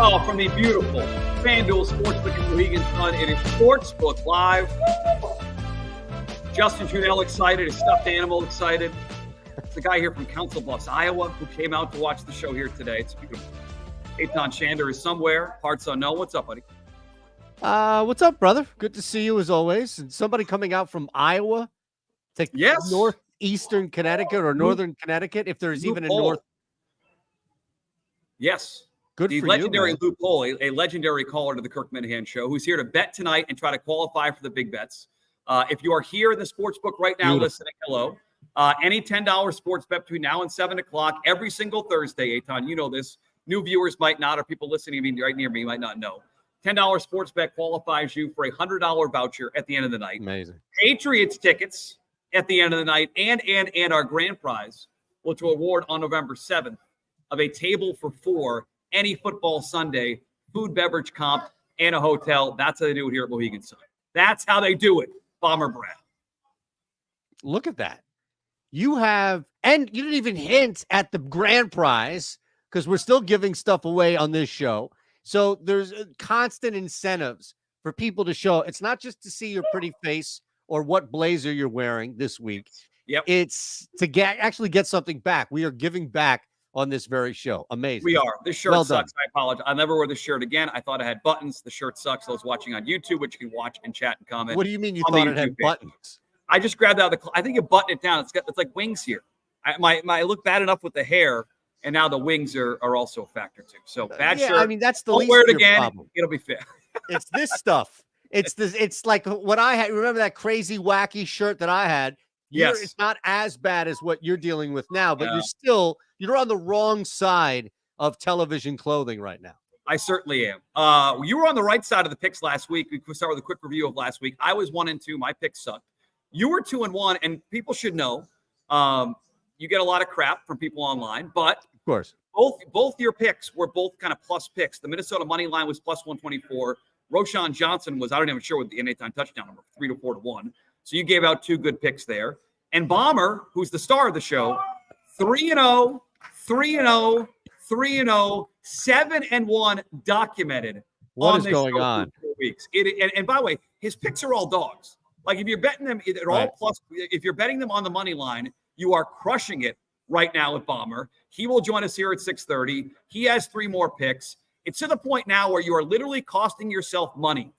Oh, from the beautiful FanDuel Sportsbook in Mohegan Sun, it is Sportsbook Live. Justin Junell excited, his stuffed animal excited. It's the guy here from Council Bluffs, Iowa, who came out to watch the show here today. It's beautiful. Eitan Shander is somewhere, parts unknown. What's up, buddy? What's up, brother? Good to see you as always. And somebody coming out from Iowa to northeastern Connecticut or northern Connecticut, if there's even a north. Yes. Good the for legendary you, loophole, a legendary caller to the Kirk Minahan show, who's here to bet tonight and try to qualify for the big bets. If you are here in the sports book right now listening, hello. Any $10 sports bet between now and 7 o'clock every single Thursday, Eitan, you know this. New viewers might not, or people listening to me right near me might not know. $10 sports bet qualifies you for a $100 voucher at the end of the night. Amazing. Patriots tickets at the end of the night and our grand prize, which will award on November 7th, of a table for four any football Sunday, food, beverage comp, and a hotel. That's how they do it here at Mohegan Sun. That's how they do it, Bomber Brad. Look at that. You have, and you didn't even hint at the grand prize because we're still giving stuff away on this show. So there's constant incentives for people to show. It's not just to see your pretty face or what blazer you're wearing this week. Yep. It's to actually get something back. We are giving back on this very show. Amazing. We are. This shirt sucks. I apologize. I'll never wear this shirt again. I thought it had buttons. The shirt sucks. Those watching on YouTube, which you can watch and chat and comment. What do you mean you thought it had buttons? I just grabbed out I think you button it down. It's like wings here. I look bad enough with the hair, and now the wings are also a factor too. So bad shirt. I mean, that's the least wear it of your again. Problem. It'll be fit. It's this stuff. It's like what I had. Remember that crazy wacky shirt that I had? Yes. It's not as bad as what you're dealing with now, but you're on the wrong side of television clothing right now. I certainly am. You were on the right side of the picks last week. We could start with a quick review of last week. I was 1-2. My picks sucked. You were 2-1, and people should know you get a lot of crap from people online, but of course, both your picks were both kind of plus picks. The Minnesota money line was plus 124. Roshan Johnson was, I don't even sure what the anytime touchdown number, 3 to 4 to 1. So you gave out two good picks there. And Bomber, who's the star of the show, 3-0, 3-0, 3-0, 7-1 documented. What is going on? 4 weeks. And by the way, his picks are all dogs. Like if you're betting them, they're all plus. If you're betting them on the money line, you are crushing it right now with Bomber. He will join us here at 6:30. He has 3 more picks. It's to the point now where you are literally costing yourself money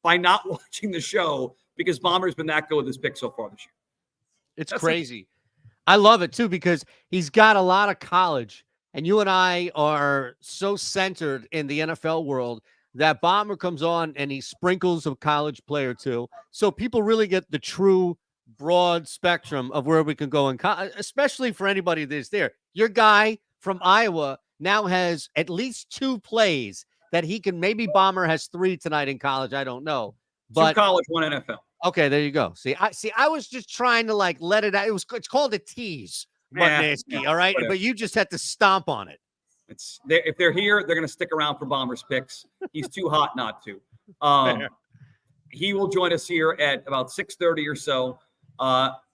by not watching the show because Bomber's been that good with his picks so far this year. It's crazy. I love it too because he's got a lot of college, and you and I are so centered in the NFL world that Bomber comes on and he sprinkles a college player too. So people really get the true broad spectrum of where we can go in college, especially for anybody that's there. Your guy from Iowa now has at least 2 plays that he can. Maybe Bomber has 3 tonight in college. I don't know. But 2 college, 1 NFL. Okay, there you go. I was just trying to let it out. It's called a tease, Mutnansky, all right? Whatever. But you just had to stomp on it. If they're here, they're going to stick around for Bomber's picks. He's too hot not to. He will join us here at about 6:30 or so.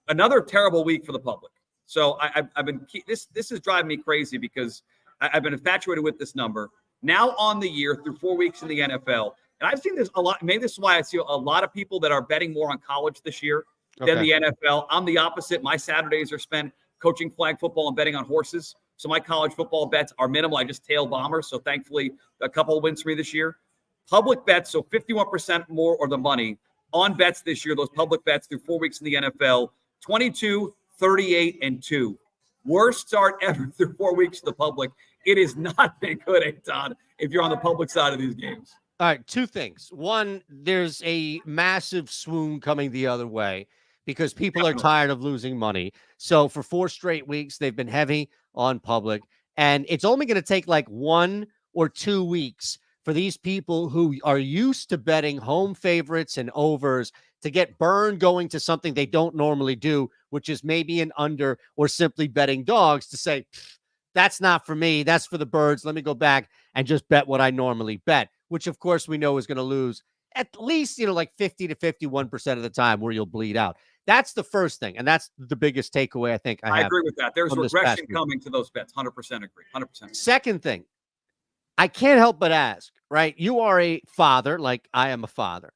Another terrible week for the public. So I've been this is driving me crazy because I've been infatuated with this number. Now on the year through 4 weeks in the NFL. And I've seen this a lot. Maybe this is why I see a lot of people that are betting more on college this year than the NFL. I'm the opposite. My Saturdays are spent coaching flag football and betting on horses. So my college football bets are minimal. I just tail Bomber. So thankfully, a couple of wins for me this year. Public bets, so 51% more or the money on bets this year. Those public bets through 4 weeks in the NFL, 22, 38, and 2. Worst start ever through 4 weeks to the public. It has not been good, Eitan, if you're on the public side of these games. All right, 2 things. One, there's a massive swoon coming the other way because people are tired of losing money. So for 4 straight weeks, they've been heavy on public. And it's only going to take like 1 or 2 weeks for these people who are used to betting home favorites and overs to get burned going to something they don't normally do, which is maybe an under or simply betting dogs, to say, that's not for me. That's for the birds. Let me go back and just bet what I normally bet, which of course we know is going to lose at least, like 50 to 51% of the time where you'll bleed out. That's the first thing. And that's the biggest takeaway I think I have. I agree with that. There's regression coming to those bets. 100% agree. 100%. Second thing, I can't help but ask, right? You are a father, like I am a father,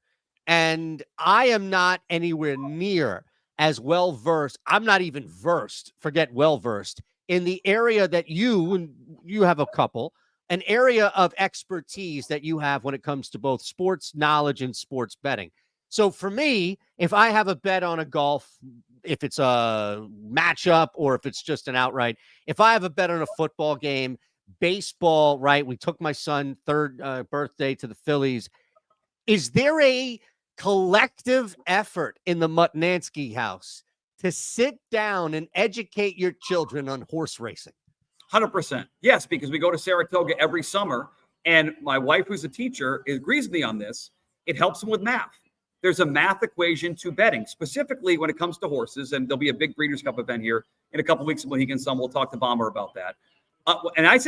and I am not anywhere near as well versed. I'm not even versed, forget well versed, in the area that and you have a couple, an area of expertise that you have when it comes to both sports knowledge and sports betting. So for me, if I have a bet on a golf, if it's a matchup or if it's just an outright, if I have a bet on a football game, baseball, right? We took my son third birthday to the Phillies. Is there a collective effort in the Mutnansky house to sit down and educate your children on horse racing? 100%. Yes, because we go to Saratoga every summer, and my wife, who's a teacher, agrees with me on this. It helps them with math. There's a math equation to betting, specifically when it comes to horses, and there'll be a big Breeders' Cup event here in a couple of weeks in Mohegan Sun. We'll talk to Bomber about that. And I would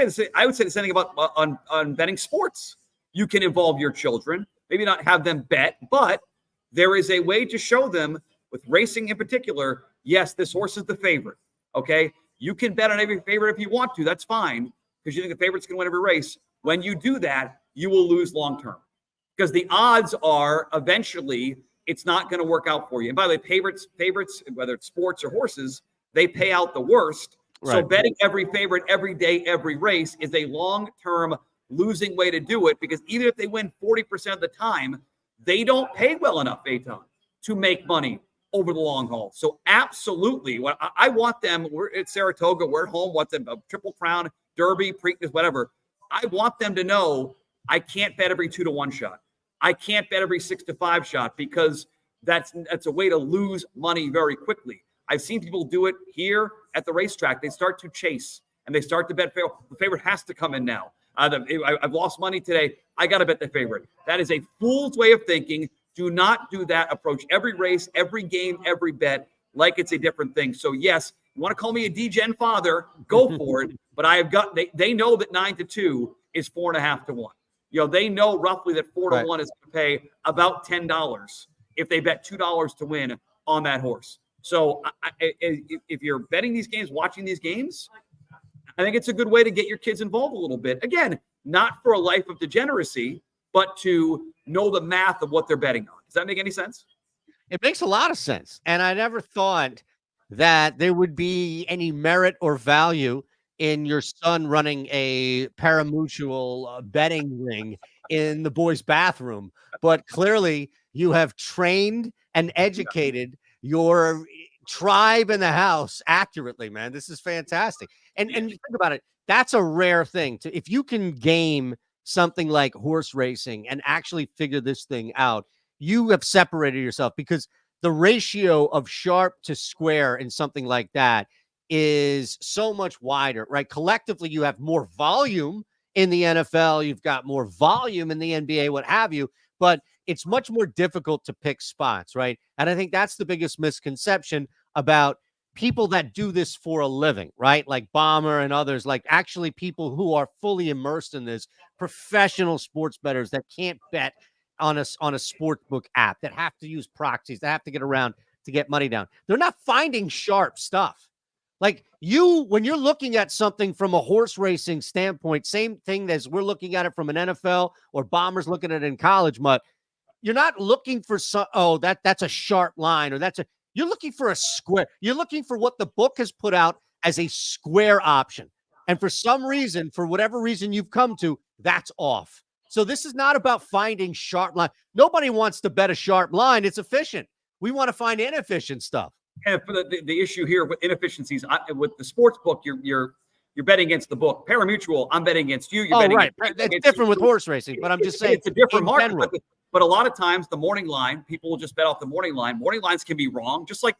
say the same thing about on betting sports. You can involve your children, maybe not have them bet, but there is a way to show them with racing in particular. Yes, this horse is the favorite. Okay, you can bet on every favorite if you want to. That's fine because you think the favorite's going to win every race. When you do that, you will lose long term because the odds are eventually it's not going to work out for you. And by the way, favorites, whether it's sports or horses, they pay out the worst. Right. So betting every favorite every day, every race is a long-term losing way to do it because even if they win 40% of the time, they don't pay well enough, Eitan, to make money over the long haul. So absolutely, what I want them, we're at Saratoga, we're at home, want them a Triple Crown, Derby, Preakness, whatever. I want them to know I can't bet every 2-to-1 shot. I can't bet every 6-to-5 shot because that's a way to lose money very quickly. I've seen people do it here at the racetrack. They start to chase and they start to bet. The favorite has to come in now. I've lost money today. I got to bet the favorite. That is a fool's way of thinking. Do not do that. Approach every race, every game, every bet like it's a different thing. So yes, you want to call me a D-gen father, go for it. But they know that 9-2 is 4.5-1. They know roughly that 4-1 is going to pay about $10 if they bet $2 to win on that horse. So if you're betting these games, watching these games, I think it's a good way to get your kids involved a little bit. Again, not for a life of degeneracy, but to know the math of what they're betting on. Does that make any sense? It makes a lot of sense. And I never thought that there would be any merit or value in your son running a parimutuel betting ring in the boys' bathroom. But clearly you have trained and educated your tribe in the house accurately, man. This is fantastic. And you think about it, that's a rare thing if you can game something like horse racing and actually figure this thing out, you have separated yourself because the ratio of sharp to square in something like that is so much wider, right? Collectively, you have more volume in the NFL, you've got more volume in the NBA, what have you, but it's much more difficult to pick spots, right? And I think that's the biggest misconception about people that do this for a living, right? Like Bomber and others, like actually people who are fully immersed in this, professional sports bettors that can't bet on a sportsbook app, that have to use proxies, that have to get around to get money down. They're not finding sharp stuff. Like when you're looking at something from a horse racing standpoint, same thing as we're looking at it from an NFL or Bombers looking at it in college, Mutt, you're not looking for that's a sharp line or you're looking for a square. You're looking for what the book has put out as a square option. And for some reason, for whatever reason you've come to, that's off. So this is not about finding sharp line. Nobody wants to bet a sharp line. It's efficient. We want to find inefficient stuff. And for the issue here with inefficiencies, with the sports book, you're betting against the book. Parimutuel, I'm betting against you. You're betting right. That's different with horse racing, but I'm just saying it's a different market. But a lot of times the morning line, people will just bet off the morning line. Morning lines can be wrong, just like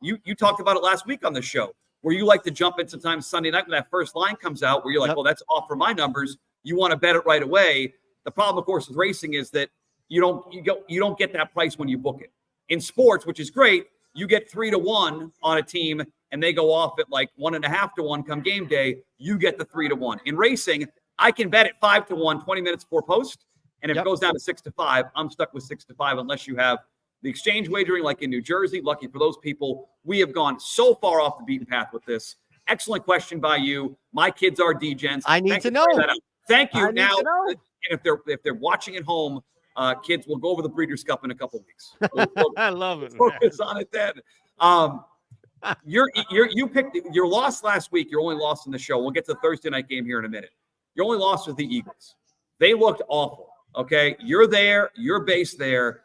you talked about it last week on the show, where you like to jump in sometimes Sunday night when that first line comes out, where you're like, well, that's off for my numbers. You want to bet it right away. The problem, of course, with racing is that you don't get that price when you book it. In sports, which is great, you get 3-1 on a team and they go off at like 1.5-1 come game day. You get the 3-1. In racing, I can bet it 5-1 20 minutes before post. And if it goes down to 6-5, I'm stuck with 6-5 unless you have the exchange wagering like in New Jersey. Lucky for those people. We have gone so far off the beaten path with this. Excellent question by you. My kids are D-gens. I need to know. Thank you. I need Now, to know. if they're watching at home, kids, we'll go over the Breeders' Cup in a couple of weeks. We'll I love it. focus on it then. You picked your loss last week. Your only loss in the show. We'll get to the Thursday night game here in a minute. Your only loss was the Eagles. They looked awful. Okay, you're there. You're based there.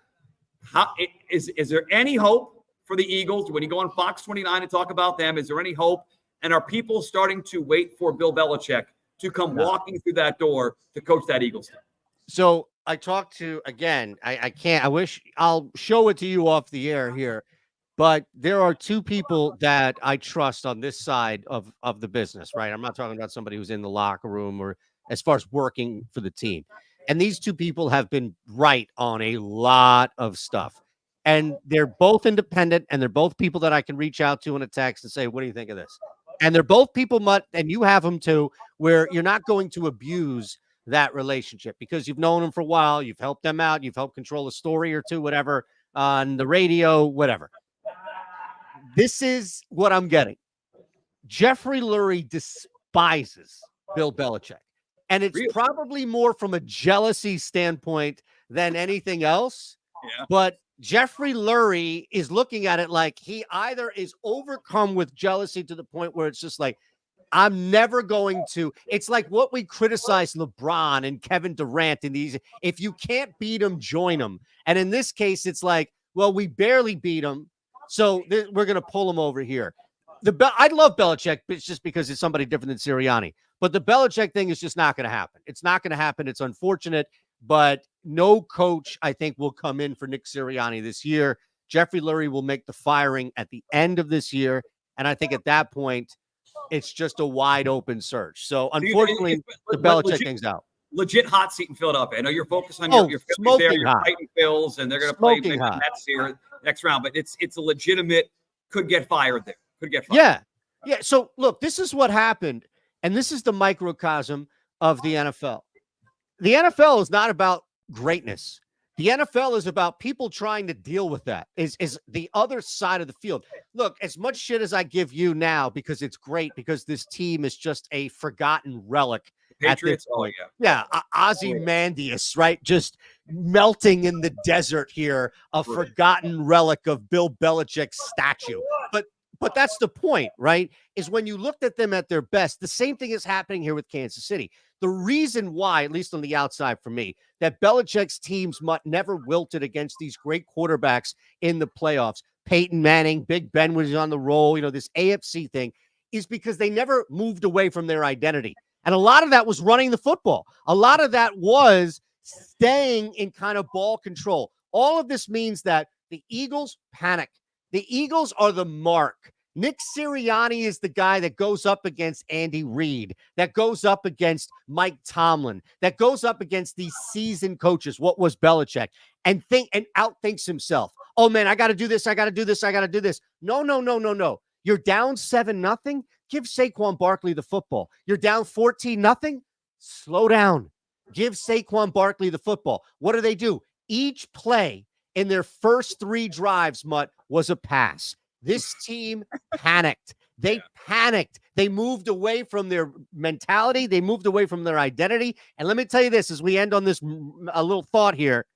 Is there any hope for the Eagles when you go on Fox 29 and talk about them? Is there any hope? And are people starting to wait for Bill Belichick to come walking through that door to coach that Eagles team? So I talked to, again, I can't, I wish I'll show it to you off the air here, but there are two people that I trust on this side of the business, right? I'm not talking about somebody who's in the locker room or as far as working for the team. And these two people have been right on a lot of stuff. And they're both independent, and they're both people that I can reach out to in a text and say, what do you think of this? And they're both people, Mutt, and you have them too, where you're not going to abuse that relationship because you've known them for a while. You've helped them out. You've helped control a story or two, whatever, on the radio, whatever. This is what I'm getting. Jeffrey Lurie despises Bill Belichick. And it's probably more from a jealousy standpoint than anything else. Yeah. But Jeffrey Lurie is looking at it like he either is overcome with jealousy to the point where it's just like, I'm never going to. It's like what we criticize LeBron and Kevin Durant in these. If you can't beat them, join them. And in this case, it's like, well, we barely beat them, so we're going to pull them over here. I love Belichick, but it's just because it's somebody different than Sirianni. But the Belichick thing is just not going to happen. It's not going to happen. It's unfortunate, but no coach, I think, will come in for Nick Sirianni this year. Jeffrey Lurie will make the firing at the end of this year, and I think at that point, it's just a wide open search. So, unfortunately, the Belichick thing's out. Legit hot seat in Philadelphia. I know you're focused on your Phillies there. You're fighting Phils, and they're going to play the Mets here next round. But it's a legitimate could get fired there. Could get fired. Yeah. So, look, this is what happened, and this is the microcosm of the NFL. The NFL is not about greatness. The NFL is about people trying to deal with that, is the other side of the field. Look, as much shit as I give you now, because it's great, because this team is just a forgotten relic. Patriots, Ozymandias, right? Just melting in the desert here, a forgotten relic of Bill Belichick's statue. But that's the point, right? Is when you looked at them at their best, the same thing is happening here with Kansas City. The reason why, at least on the outside for me, that Belichick's teams never wilted against these great quarterbacks in the playoffs, Peyton Manning, Big Ben was on the roll, this AFC thing, is because they never moved away from their identity. And a lot of that was running the football. A lot of that was staying in kind of ball control. All of this means that the Eagles panic. The Eagles are the mark. Nick Sirianni is the guy that goes up against Andy Reid, that goes up against Mike Tomlin, that goes up against these seasoned coaches. What was Belichick? And outthinks himself. Oh, man, I got to do this. I got to do this. I got to do this. No. You're down 7-0. Give Saquon Barkley the football. You're down 14-0. Slow down. Give Saquon Barkley the football. What do? Each play in their first 3 drives, Mutt, was a pass. This team panicked. They panicked. They moved away from their mentality. They moved away from their identity. And let me tell you this, as we end on this a little thought here,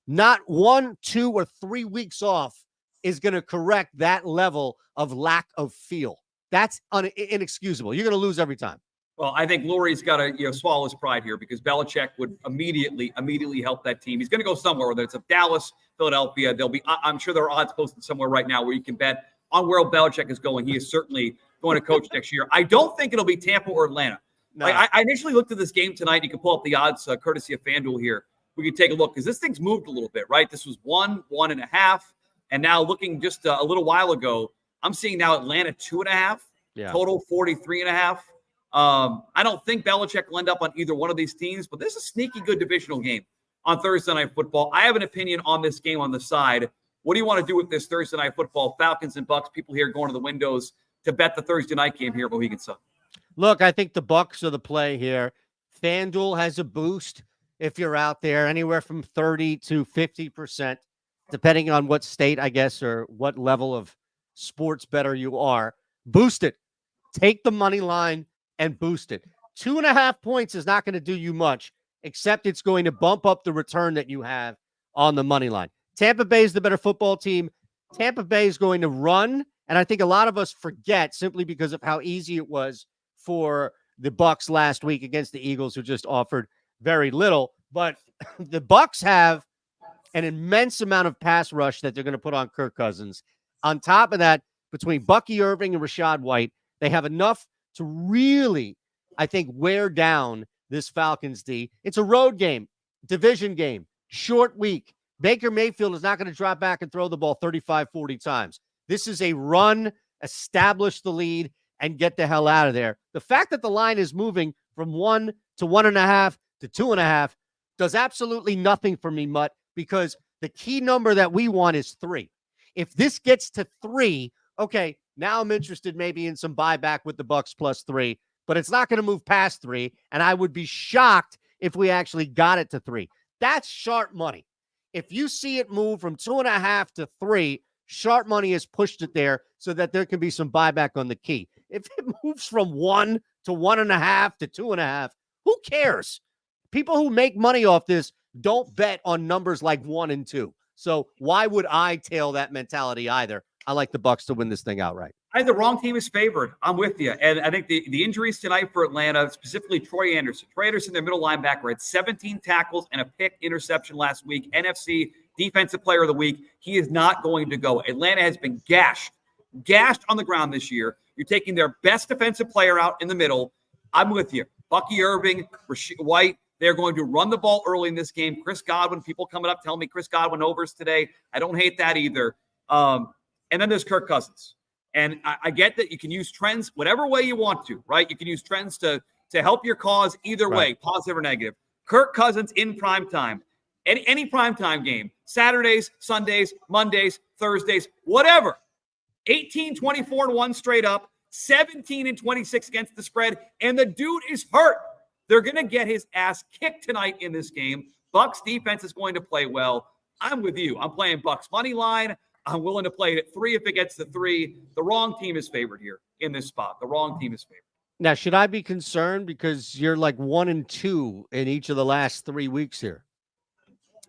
not 1, 2, or 3 weeks off is going to correct that level of lack of feel. That's inexcusable. You're going to lose every time. Well, I think Lurie's got to swallow his pride here because Belichick would immediately help that team. He's going to go somewhere, whether it's Dallas, Philadelphia. I'm sure there are odds posted somewhere right now where you can bet on where Belichick is going. He is certainly going to coach next year. I don't think it'll be Tampa or Atlanta. No. I initially looked at this game tonight. You can pull up the odds courtesy of FanDuel here. We can take a look because this thing's moved a little bit, right? This was 1.5, and now looking just a little while ago, I'm seeing now Atlanta 2.5, total 43.5. I don't think Belichick will end up on either one of these teams, but this is a sneaky good divisional game on Thursday Night Football. I have an opinion on this game on the side. What do you want to do with this Thursday Night Football? Falcons and Bucks, people here going to the windows to bet the Thursday night game here at Mohegan Sun. Look, I think the Bucks are the play here. FanDuel has a boost if you're out there, anywhere from 30 to 50%, depending on what state, I guess, or what level of sports bettor you are. Boost it. Take the money line and boost it. 2.5 points is not going to do you much, except it's going to bump up the return that you have on the money line. Tampa Bay is the better football team. Tampa Bay is going to run, and I think a lot of us forget simply because of how easy it was for the Bucs last week against the Eagles, who just offered very little. But the Bucs have an immense amount of pass rush that they're going to put on Kirk Cousins. On top of that, between Bucky Irving and Rachaad White, they have enough to really, I think, wear down this Falcons D. It's a road game, division game, short week. Baker Mayfield is not going to drop back and throw the ball 35, 40 times. This is a run, establish the lead, and get the hell out of there. The fact that the line is moving from 1 to 1.5 to 2.5 does absolutely nothing for me, Mutt, because the key number that we want is 3. If this gets to 3, okay, now I'm interested maybe in some buyback with the Bucs plus 3, but it's not going to move past 3, and I would be shocked if we actually got it to 3. That's sharp money. If you see it move from 2.5 to 3, sharp money has pushed it there so that there can be some buyback on the key. If it moves from 1 to 1.5 to 2.5, who cares? People who make money off this don't bet on numbers like 1 and 2. So why would I tail that mentality either? I like the Bucs to win this thing outright. I think the wrong team is favored. I'm with you. And I think the injuries tonight for Atlanta, specifically Troy Anderson. Troy Anderson, their middle linebacker, had 17 tackles and a pick interception last week. NFC Defensive Player of the Week. He is not going to go. Atlanta has been gashed on the ground this year. You're taking their best defensive player out in the middle. I'm with you. Bucky Irving, Rachaad White, they're going to run the ball early in this game. Chris Godwin, people coming up telling me Chris Godwin overs today. I don't hate that either. And then there's Kirk Cousins. And I get that you can use trends whatever way you want to, right? You can use trends to help your cause either way, positive or negative. Kirk Cousins in prime time, any prime time game, Saturdays, Sundays, Mondays, Thursdays, whatever. 18, 24, and 1 straight up, 17 and 26 against the spread, and the dude is hurt. They're going to get his ass kicked tonight in this game. Bucs defense is going to play well. I'm with you. I'm playing Bucs money line. I'm willing to play it at 3 if it gets to 3. The wrong team is favored here in this spot. The wrong team is favored. Now, should I be concerned because you're like 1 and 2 in each of the last 3 weeks here?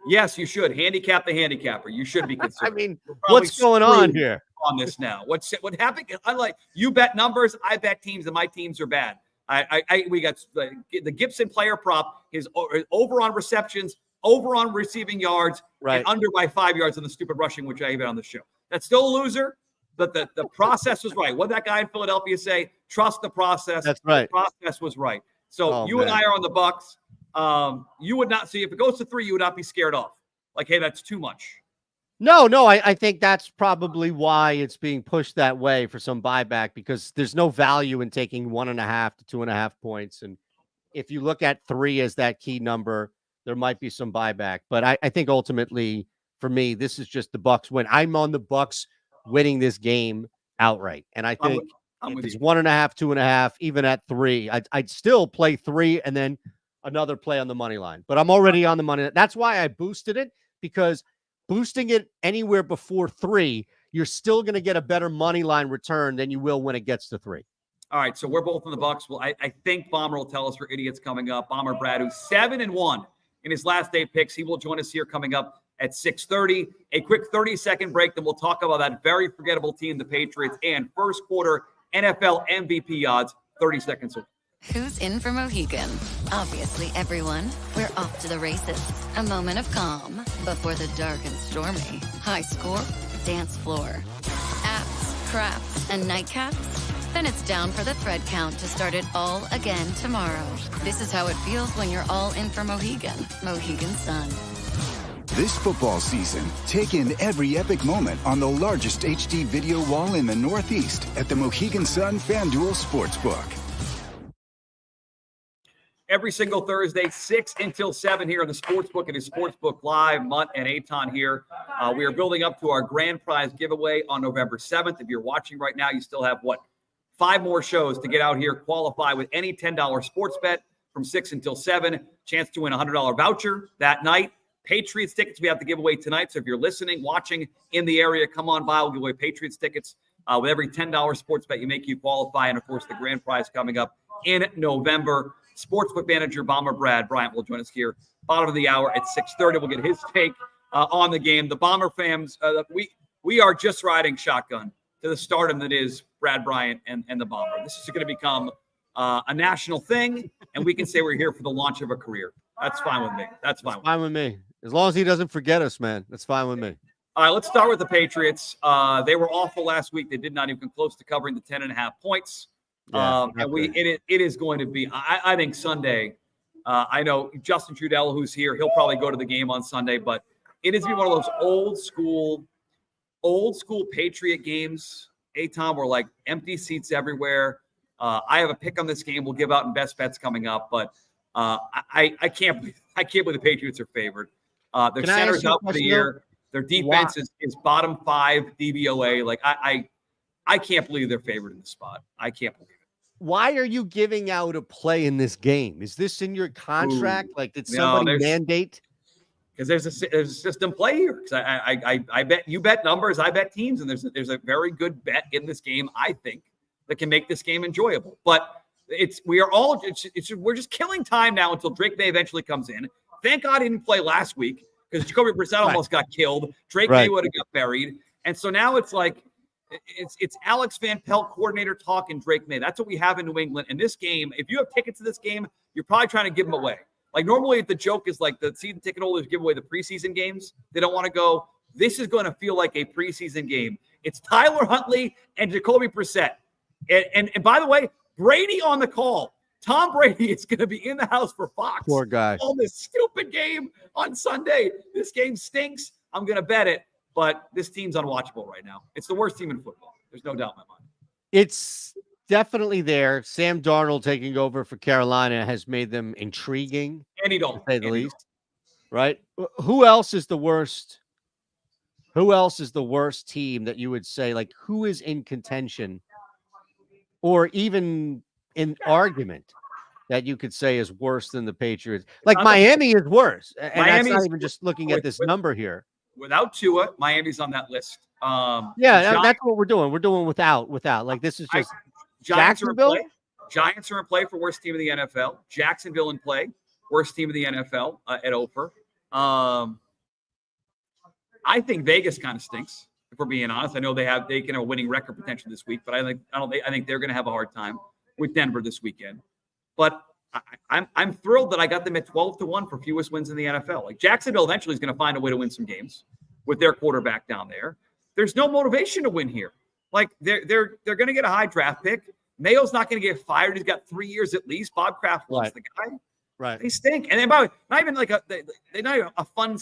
Yes, you should. Handicap the handicapper. You should be concerned. I mean, what's going on here? On this now. What happened? I like you bet numbers. I bet teams, and my teams are bad. We got the Gibson player prop. His over on receptions, over on receiving yards, and under by 5 yards on the stupid rushing, which I even on the show. That's still a loser, but the process was right. What did that guy in Philadelphia say? Trust the process. That's right. The process was right. So and I are on the Bucs. You would not see if it goes to 3, you would not be scared off. Like, hey, that's too much. No, I think that's probably why it's being pushed that way for some buyback, because there's no value in taking 1.5 to 2.5 points. And if you look at 3 as that key number, there might be some buyback. But I think ultimately, for me, this is just the Bucs win. I'm on the Bucs winning this game outright. And I think if it's 1.5, 2.5, even at 3, I'd still play 3 and then another play on the money line. But I'm already on the money. That's why I boosted it, because boosting it anywhere before 3, you're still going to get a better money line return than you will when it gets to 3. All right, so we're both in the Bucs. Well, I think Bomber will tell us for idiots coming up. Bomber Brad, who's 7-1 in his last 8 picks. He will join us here coming up at 6:30. A quick 30-second break, then we'll talk about that very forgettable team, the Patriots, and first quarter NFL MVP odds. 30 seconds. Who's in for Mohegan? Obviously everyone. We're off to the races. A moment of calm before the dark and stormy. High score, dance floor. Apps, crafts, and nightcaps? Then it's down for the thread count to start it all again tomorrow. This is how it feels when you're all in for Mohegan. Mohegan Sun. This football season, take in every epic moment on the largest HD video wall in the Northeast at the Mohegan Sun FanDuel Sportsbook. Every single Thursday, 6 until 7 here on the Sportsbook. It is Sportsbook Live. Mutt and Eitan here. We are building up to our grand prize giveaway on November 7th. If you're watching right now, you still have, 5 more shows to get out here, qualify with any $10 sports bet from 6 until 7. Chance to win a $100 voucher that night. Patriots tickets we have to give away tonight. So if you're listening, watching in the area, come on by. We'll give away Patriots tickets. With every $10 sports bet you make, you qualify. And, of course, the grand prize coming up in November. Sportsbook manager Bomber Brad Bryant will join us here. Bottom of the hour at 6:30. We'll get his take on the game. The Bomber fans, we are just riding shotgun to the stardom that is Brad Bryant and the Bomber. This is going to become a national thing, and we can say we're here for the launch of a career. That's fine with me. That's fine with me. As long as he doesn't forget us, man. That's fine with me. All right, let's start with the Patriots. They were awful last week. They did not even come close to covering the 10.5 points. And it is going to be, I think, Sunday. I know Justin Trudell, who's here, he'll probably go to the game on Sunday, but it is going to be one of those old school Patriot games, Tom, where like empty seats everywhere. I have a pick on this game we'll give out in best bets coming up, but I can't believe the Patriots are favored. Their center's out for the year. Their defense is bottom 5 DVOA. Like I can't believe they're favored in the spot. I can't believe it. Why are you giving out a play in this game? Is this in your contract? Like, did somebody mandate? Because there's a system play here. Because I bet you bet numbers, I bet teams, and there's a very good bet in this game, I think, that can make this game enjoyable. But we're just killing time now until Drake May eventually comes in. Thank God he didn't play last week because Jacoby Brissett almost got killed. Drake May would have got buried. And so now it's like it's Alex Van Pelt coordinator talk and Drake May. That's what we have in New England. And this game, if you have tickets to this game, you're probably trying to give them away. Like normally the joke is like the season ticket holders give away the preseason games. They don't want to go. This is going to feel like a preseason game. It's Tyler Huntley and Jacoby Brissett. And by the way, Brady on the call. Tom Brady is going to be in the house for Fox. Poor guy. On this stupid game on Sunday. This game stinks. I'm going to bet it. But this team's unwatchable right now. It's the worst team in football. There's no doubt in my mind. It's definitely there. Sam Darnold taking over for Carolina has made them intriguing. And he don't. To say the least. Right? Who else is the worst? Who else is the worst team that you would say, like, who is in contention or even in argument that you could say is worse than the Patriots? Like Miami is worse. And that's not even just looking at this number here. Without Tua, Miami's on that list. That's what we're doing. We're doing without. Like this is just Jacksonville. Giants are in play for worst team in the NFL. Jacksonville in play, worst team in the NFL at Oprah. I think Vegas kind of stinks, if we're being honest. I know they can have a winning record potential this week, but I think they're going to have a hard time with Denver this weekend. But I'm thrilled that I got them at 12-1 for fewest wins in the NFL. Like Jacksonville eventually is going to find a way to win some games with their quarterback down there. There's no motivation to win here. Like they're going to get a high draft pick. Mayo's not going to get fired. He's got 3 years at least. Bob Kraft wants the guy. Right. They stink. And then by the way, not even like they're not even a fun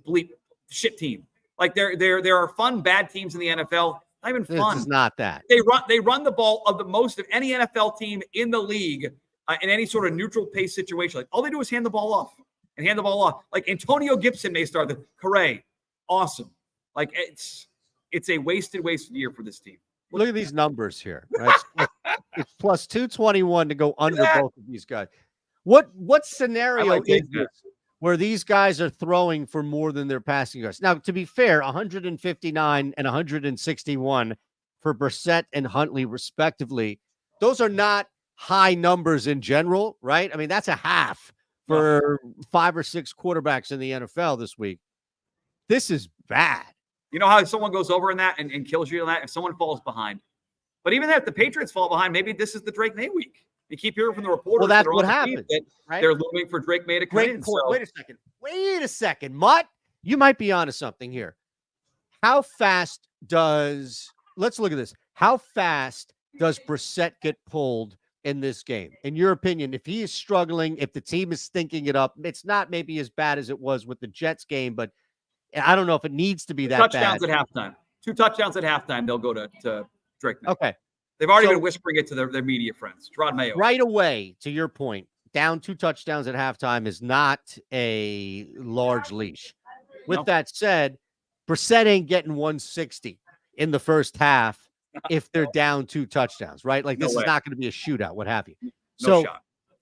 bleep shit team. Like there are fun bad teams in the NFL. Not even fun. This is not that. They run the ball of the most of any NFL team in the league. In any sort of neutral pace situation. Like all they do is hand the ball off. Like Antonio Gibson may start the Correa. Awesome. Like it's a wasted year for this team. Look at these numbers here. Right? It's plus 221 to go under both of these guys. What scenario is this where these guys are throwing for more than they're passing us? Now, to be fair, 159 and 161 for Brissett and Huntley, respectively. Those are not high numbers in general, right? I mean, that's a half for 5 or 6 quarterbacks in the NFL this week. This is bad. You know how someone goes over in that and kills you in that if someone falls behind. But even if the Patriots fall behind, maybe this is the Drake May week. You keep hearing from the reporters. Well, that's what happened. Right? They're looming for Drake May to come in. So. Wait a second. Mutt, you might be onto something here. Let's look at this. How fast does Brissett get pulled in this game? In your opinion, if he is struggling, if the team is stinking it up, it's not maybe as bad as it was with the Jets game, but I don't know if it needs to be that bad. 2 touchdowns at halftime. They'll go to Drake May. Okay. They've already been whispering it to their media friends. Gerard Mayo. Right away, to your point, down 2 touchdowns at halftime is not a large leash. With that said, Brissett ain't getting 160 in the first half if they're down 2 touchdowns, right? Like this is not going to be a shootout, what have you. So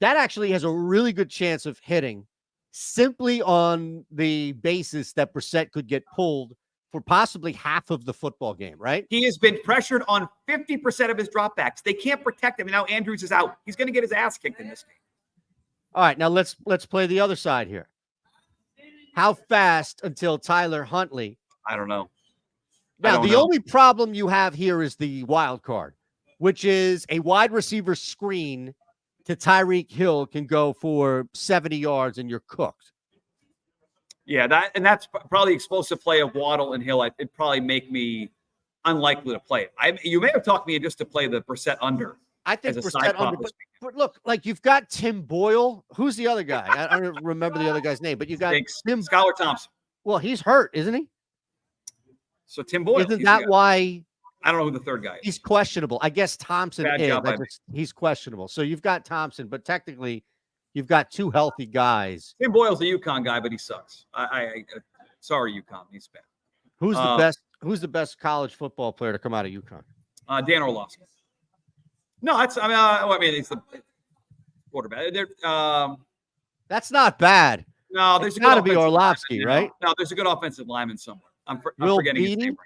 that actually has a really good chance of hitting simply on the basis that Brissett could get pulled for possibly half of the football game, right? He has been pressured on 50% of his dropbacks. They can't protect him. And now Andrews is out. He's going to get his ass kicked in this game. All right, now let's play the other side here. How fast until Tyler Huntley? I don't know. Now, the only problem you have here is the wild card, which is a wide receiver screen to Tyreek Hill can go for 70 yards and you're cooked. Yeah, that's probably explosive play of Waddle and Hill. It'd probably make me unlikely to play it. You may have talked me just to play the Brissett under. I think Brissett under, but look, like you've got Tim Boyle. Who's the other guy? I don't remember the other guy's name, but you got Tim Skylar Thompson. Well, he's hurt, isn't he? So Tim Boyle. Isn't that why? I don't know who the third guy is. He's questionable. I guess Thompson is. He's questionable. So you've got Thompson, but technically you've got two healthy guys. Tim Boyle's a UConn guy, but he sucks. Sorry, UConn. He's bad. Who's the best? Who's the best college football player to come out of UConn? Dan Orlovsky. No, it's the quarterback. That's not bad. No, there's got to be Orlovsky, right? No, there's a good offensive lineman somewhere. I'm forgetting his name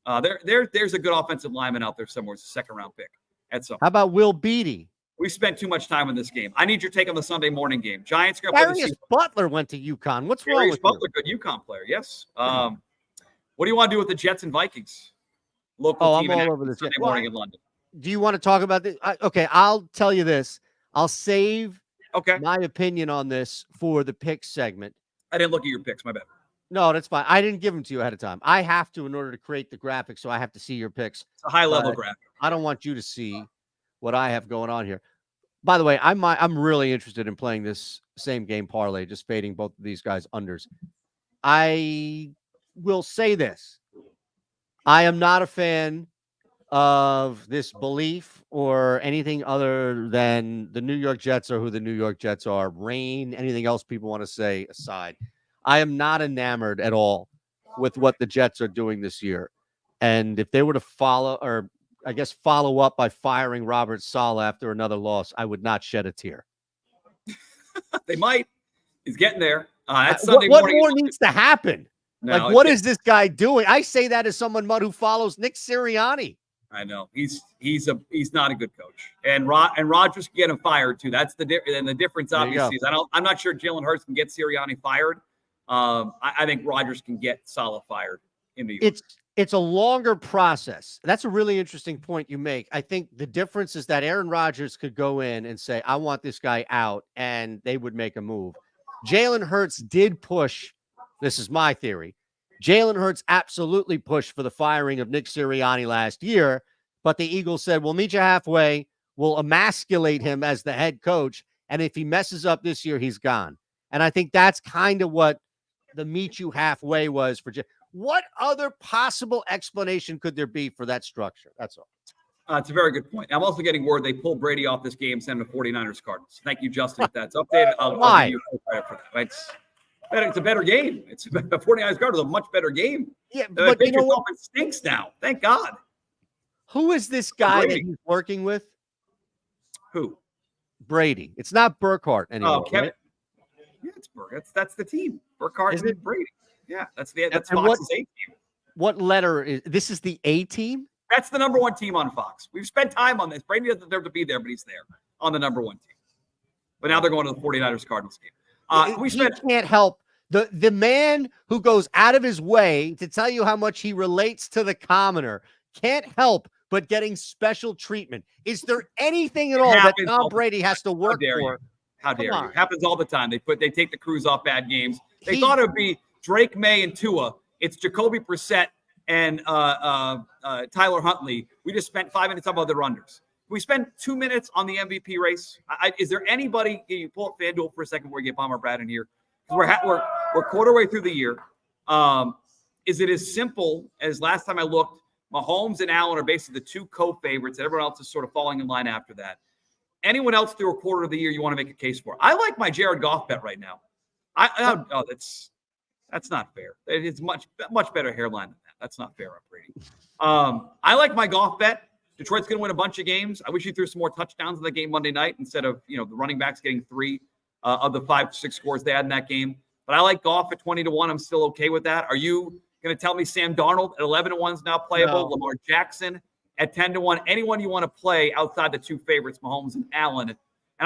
right. There's a good offensive lineman out there somewhere. It's a second-round pick at some. How about Will Beatty? We spent too much time on this game. I need your take on the Sunday morning game. Giants going to play Darius Butler went to UConn. What's wrong with Butler? Good UConn player. Yes. What do you want to do with the Jets and Vikings? Local team I'm all over this Sunday morning in London. Do you want to talk about this? Okay, I'll tell you this. I'll save my opinion on this for the picks segment. I didn't look at your picks. My bad. No, that's fine. I didn't give them to you ahead of time. I have to in order to create the graphic, so I have to see your picks. It's a high-level graphic. I don't want you to see what I have going on here. By the way, I'm really interested in playing this same game parlay, just fading both of these guys unders. I will say this. I am not a fan of this belief or anything other than the New York Jets are who the New York Jets are. Rain, anything else people want to say aside. I am not enamored at all with what the Jets are doing this year. And if they were to follow up by firing Robert Saleh after another loss, I would not shed a tear. They might. He's getting there. That's Sunday morning. What more needs to happen? No, what is this guy doing? I say that as someone who follows Nick Sirianni. I know he's not a good coach, and Rodgers can get him fired too. That's the difference. Obviously, is I'm not sure Jalen Hurts can get Sirianni fired. I think Rodgers can get Saleh fired in New York. It's a longer process. That's a really interesting point you make. I think the difference is that Aaron Rodgers could go in and say, "I want this guy out," and they would make a move. Jalen Hurts did push. This is my theory. Jalen Hurts absolutely pushed for the firing of Nick Sirianni last year, but the Eagles said, we'll meet you halfway. We'll emasculate him as the head coach. And if he messes up this year, he's gone. And I think that's kind of what the meet you halfway was for. What other possible explanation could there be for that structure? That's all. It's a very good point. I'm also getting word they pulled Brady off this game, sent him to 49ers Cardinals. Thank you, Justin. If that's updated, I'll give you credit for that. It's a better game. It's the 49ers Cardinals a much better game. Yeah, but you know what? It stinks now. Thank God. Who is this guy that he's working with? Who? Brady. It's not Burkhardt anymore. Oh, Kevin. Right? Yeah, it's Burkhardt. That's the team. Burkhardt and Brady. Yeah, that's Fox's A team. What letter is this? Is the A team? That's the number one team on Fox. We've spent time on this. Brady doesn't deserve to be there, but he's there on the number one team. But now they're going to the 49ers Cardinals game. He can't help the man who goes out of his way to tell you how much he relates to the commoner can't help but getting special treatment. Is there anything at all that Tom Brady has to work for? How dare you? Happens all the time. They take the crews off bad games. They thought it would be Drake May and Tua. It's Jacoby Brissett and Tyler Huntley. We just spent 5 minutes on other unders. We spent 2 minutes on the MVP race. Is there anybody? Can you pull up FanDuel for a second before we get Bomber Brad in here? We're quarter way through the year. Is it as simple as last time I looked? Mahomes and Allen are basically the two co-favorites, and everyone else is sort of falling in line after that. Anyone else through a quarter of the year you want to make a case for? I like my Jared Goff bet right now. That's not fair. It's much better hairline than that. That's not fair, Brady. I like my Goff bet. Detroit's going to win a bunch of games. I wish you threw some more touchdowns in the game Monday night instead of the running backs getting 3 of the 5-6 scores they had in that game. But I like Goff at 20-1. I'm still okay with that. Are you going to tell me Sam Darnold at 11-1 is now playable. No. Lamar Jackson at 10-1. Anyone you want to play outside the two favorites, Mahomes and Allen. And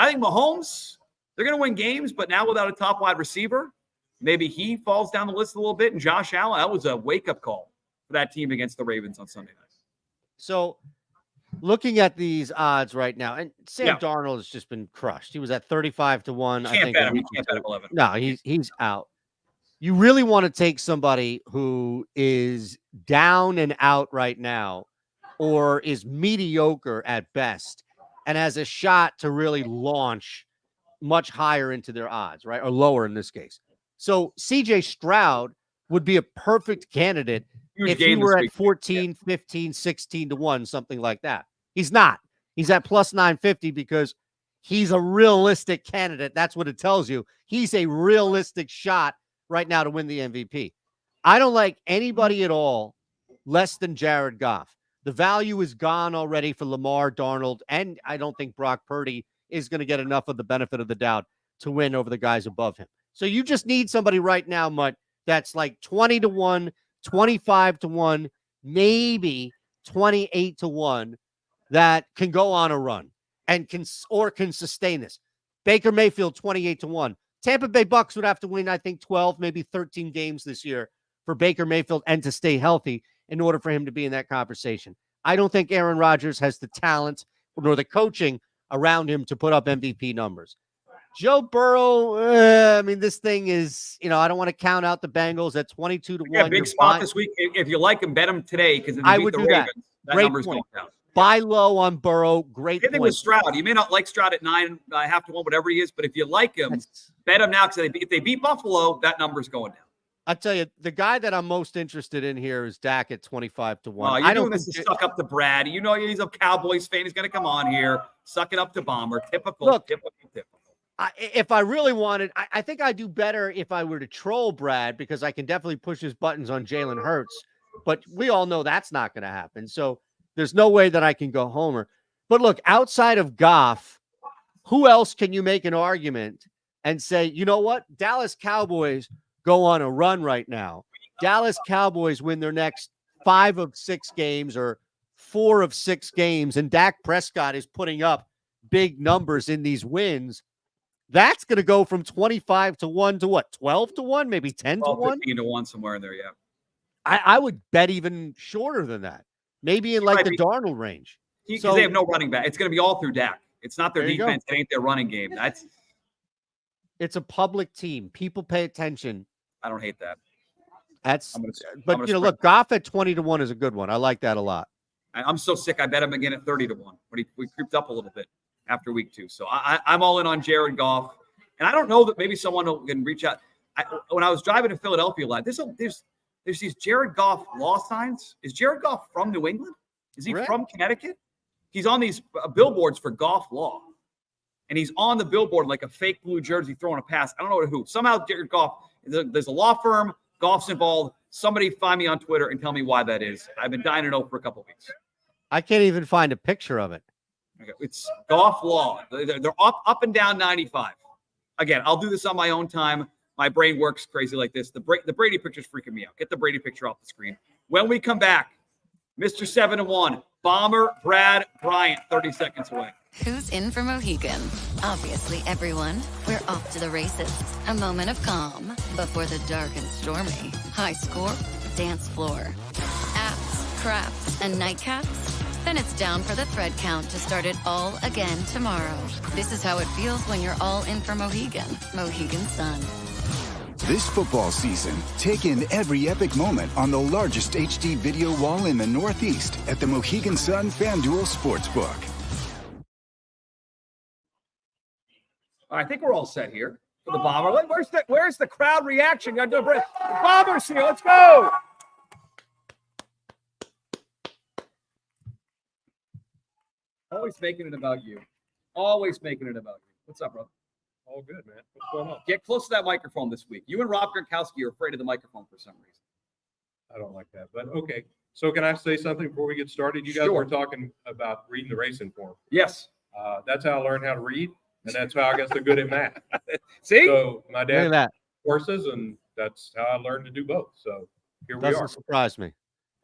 I think Mahomes, they're going to win games, but now without a top wide receiver, maybe he falls down the list a little bit. And Josh Allen, that was a wake-up call for that team against the Ravens on Sunday night. So looking at these odds right now, and Sam Darnold has just been crushed. He was at 35-1. I think bet him. You can't bet him 11. No, he's out. You really want to take somebody who is down and out right now or is mediocre at best and has a shot to really launch much higher into their odds, right? Or lower in this case. So CJ Stroud would be a perfect candidate if he were at 14, 15, 16-1, something like that. He's not. He's at plus 950 because he's a realistic candidate. That's what it tells you. He's a realistic shot right now to win the MVP. I don't like anybody at all less than Jared Goff. The value is gone already for Lamar, Darnold, and I don't think Brock Purdy is going to get enough of the benefit of the doubt to win over the guys above him. So you just need somebody right now, Mutt, that's like 20-1, 25-1, maybe 28-1 that can go on a run and can sustain this. Baker Mayfield, 28-1. Tampa Bay Bucks would have to win, I think, 12, maybe 13 games this year for Baker Mayfield and to stay healthy in order for him to be in that conversation. I don't think Aaron Rodgers has the talent nor the coaching around him to put up MVP numbers. Joe Burrow, I mean, this thing is, I don't want to count out the Bengals at 22-1. Yeah, big spot this week. If you like him, bet him today because I would do Ravens, that Great number's point. going down. Buy low on Burrow. Great Same thing with Stroud. You may not like Stroud at 9.5-1, whatever he is, but if you like him, bet him now because if they beat Buffalo, that number's going down. I'll tell you, the guy that I'm most interested in here is Dak at 25-1. You're doing this to suck up to Brad. You know he's a Cowboys fan. He's going to come on here, suck it up to Bomber. Typical. If I really wanted, I think I'd do better if I were to troll Brad because I can definitely push his buttons on Jalen Hurts. But we all know that's not going to happen. So there's no way that I can go homer. But look, outside of Goff, who else can you make an argument and say, you know what? Dallas Cowboys go on a run right now. Dallas Cowboys win their next 5 of 6 games or 4 of 6 games, and Dak Prescott is putting up big numbers in these wins. That's going to go from 25-1 to what? 12-1, maybe 10-1? 15-1 somewhere in there, yeah. I would bet even shorter than that. Maybe in like the Darnold range. Because they have no running back. It's going to be all through Dak. It's not their defense. It ain't their running game. It's a public team. People pay attention. I don't hate that. Look, Goff at 20-1 is a good one. I like that a lot. I'm so sick. I bet him again at 30-1. But we creeped up a little bit after week 2. So I'm all in on Jared Goff. And I don't know that maybe someone can reach out. When I was driving to Philadelphia a lot, there's these Jared Goff law signs. Is Jared Goff from New England? Is he from Connecticut? He's on these billboards for Goff Law. And he's on the billboard like a fake blue jersey throwing a pass. I don't know to who. Somehow Jared Goff, there's a law firm, Goff's involved. Somebody find me on Twitter and tell me why that is. I've been dying to know for a couple of weeks. I can't even find a picture of it. Okay. It's Goff Law. They're up and down 95. Again, I'll do this on my own time. My brain works crazy like this. The Brady picture's freaking me out. Get the Brady picture off the screen. When we come back, Mr. 7-1, Bomber, Brad, Bryant, 30 seconds away. Who's in for Mohegan? Obviously, everyone. We're off to the races. A moment of calm before the dark and stormy. High score, dance floor. Apps, crafts, and nightcaps. Then it's down for the thread count to start it all again tomorrow. This is how it feels when you're all in for Mohegan. Mohegan Sun. This football season, take in every epic moment on the largest HD video wall in the Northeast at the Mohegan Sun FanDuel Sportsbook. I think we're all set here for the Bomber. Where's the crowd reaction? You got to do a Bomber's here. Let's go. Always making it about you. Always making it about you. What's up, brother? All good, man. What's going on? Get close to that microphone this week. You and Rob Gronkowski are afraid of the microphone for some reason. I don't like that, but okay. So can I say something before we get started? You guys were talking about reading the racing form. Yes. That's how I learned how to read, and that's how I got so good at math. See? So my dad that. horses, and that's how I learned to do both. So here we Doesn't are. surprise me.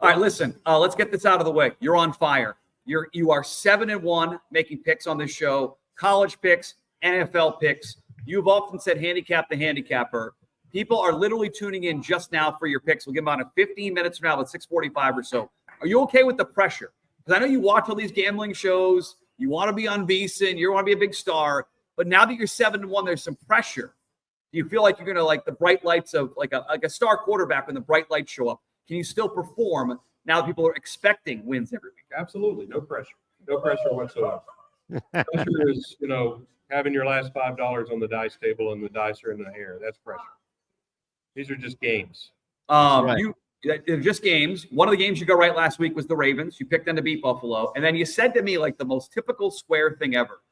All right, listen, let's get this out of the way. You're on fire. You are 7-1 making picks on this show, college picks, NFL picks. You've often said handicap the handicapper. People are literally tuning in just now for your picks. We'll give them about 15 minutes from now at 6:45 or so. Are you okay with the pressure? Because I know you watch all these gambling shows. You want to be on VSiN. You want to be a big star. But now that you're 7-1, there's some pressure. Do you feel like you're going to like the bright lights of like a star quarterback when the bright lights show up? Can you still perform now that people are expecting wins every week? Absolutely. No pressure. No pressure whatsoever. Pressure is, having your last $5 on the dice table and the dice are in the air. That's pressure. These are just games. Right. They're just games. One of the games you got right last week was the Ravens. You picked them to beat Buffalo. And then you said to me like the most typical square thing ever.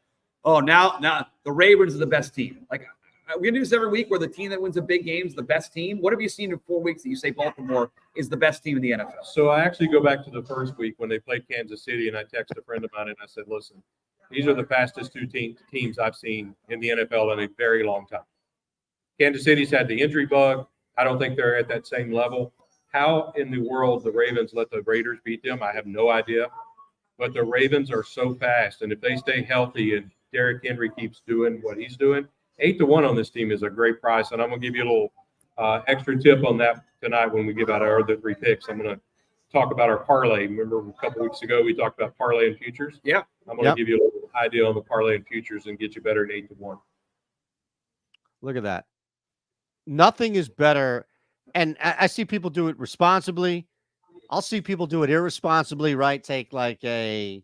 Oh, now the Ravens are the best team. Like, we're going to do this every week where the team that wins a big game is the best team. What have you seen in 4 weeks that you say Baltimore is the best team in the NFL? So I actually go back to the first week when they played Kansas City, and I texted a friend of mine and I said, listen, these are the fastest two teams I've seen in the NFL in a very long time. Kansas City's had the injury bug. I don't think they're at that same level. How in the world the Ravens let the Raiders beat them, I have no idea. But the Ravens are so fast, and if they stay healthy and Derrick Henry keeps doing what he's doing, 8-1 on this team is a great price. And I'm going to give you a little extra tip on that tonight when we give out our other three picks. I'm going to talk about our parlay. Remember a couple weeks ago we talked about parlay and futures? Yeah. I'm going to give you a little idea on the parlay and futures and get you better than 8-1. Look at that. Nothing is better. And I see people do it responsibly. I'll see people do it irresponsibly, right? Take like a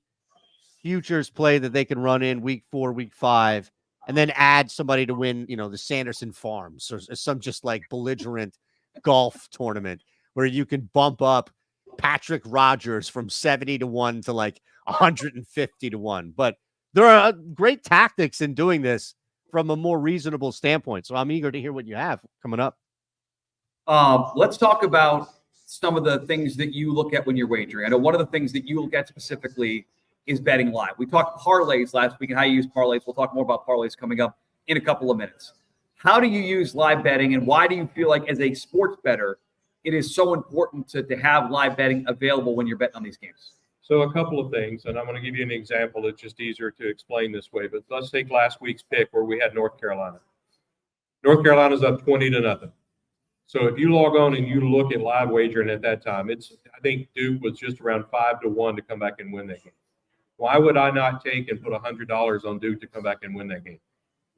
futures play that they can run in week 4, week 5, and then add somebody to win, the Sanderson Farms or some just like belligerent golf tournament where you can bump up Patrick Rogers from 70-1 to like 150-1. But there are great tactics in doing this from a more reasonable standpoint. So I'm eager to hear what you have coming up. Let's talk about some of the things that you look at when you're wagering. I know one of the things that you look at specifically is betting live. We talked parlays last week and how you use parlays. We'll talk more about parlays coming up in a couple of minutes. How do you use live betting, and why do you feel like as a sports bettor, it is so important to have live betting available when you're betting on these games? So a couple of things, and I'm going to give you an example that's just easier to explain this way. But let's take last week's pick where we had North Carolina. North Carolina's up 20-0. So if you log on and you look at live wagering at that time, I think Duke was just around 5-1 to come back and win that game. Why would I not take and put $100 on Duke to come back and win that game?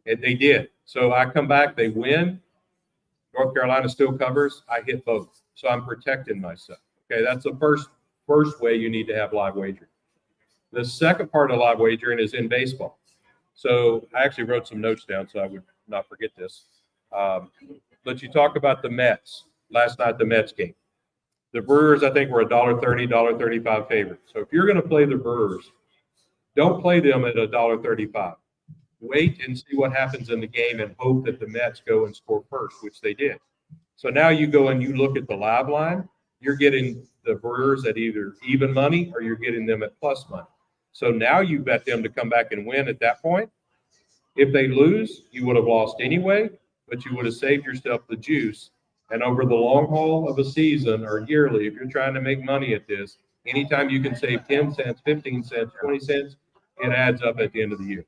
And they did. So I come back, they win. North Carolina still covers. I hit both. So I'm protecting myself. Okay, that's the first way you need to have live wagering. The second part of live wagering is in baseball. So I actually wrote some notes down so I would not forget this. But you talk about the Mets. Last night, the Mets game. The Brewers, I think, were $1.30, $1.35 favorite. So if you're going to play the Brewers, don't play them at $1.35. Wait and see what happens in the game and hope that the Mets go and score first, which they did. So now you go and you look at the live line. You're getting the Brewers at either even money or you're getting them at plus money. So now you bet them to come back and win at that point. If they lose, you would have lost anyway, but you would have saved yourself the juice. And over the long haul of a season or yearly, if you're trying to make money at this, anytime you can save 10 cents, 15 cents, 20 cents, it adds up at the end of the year.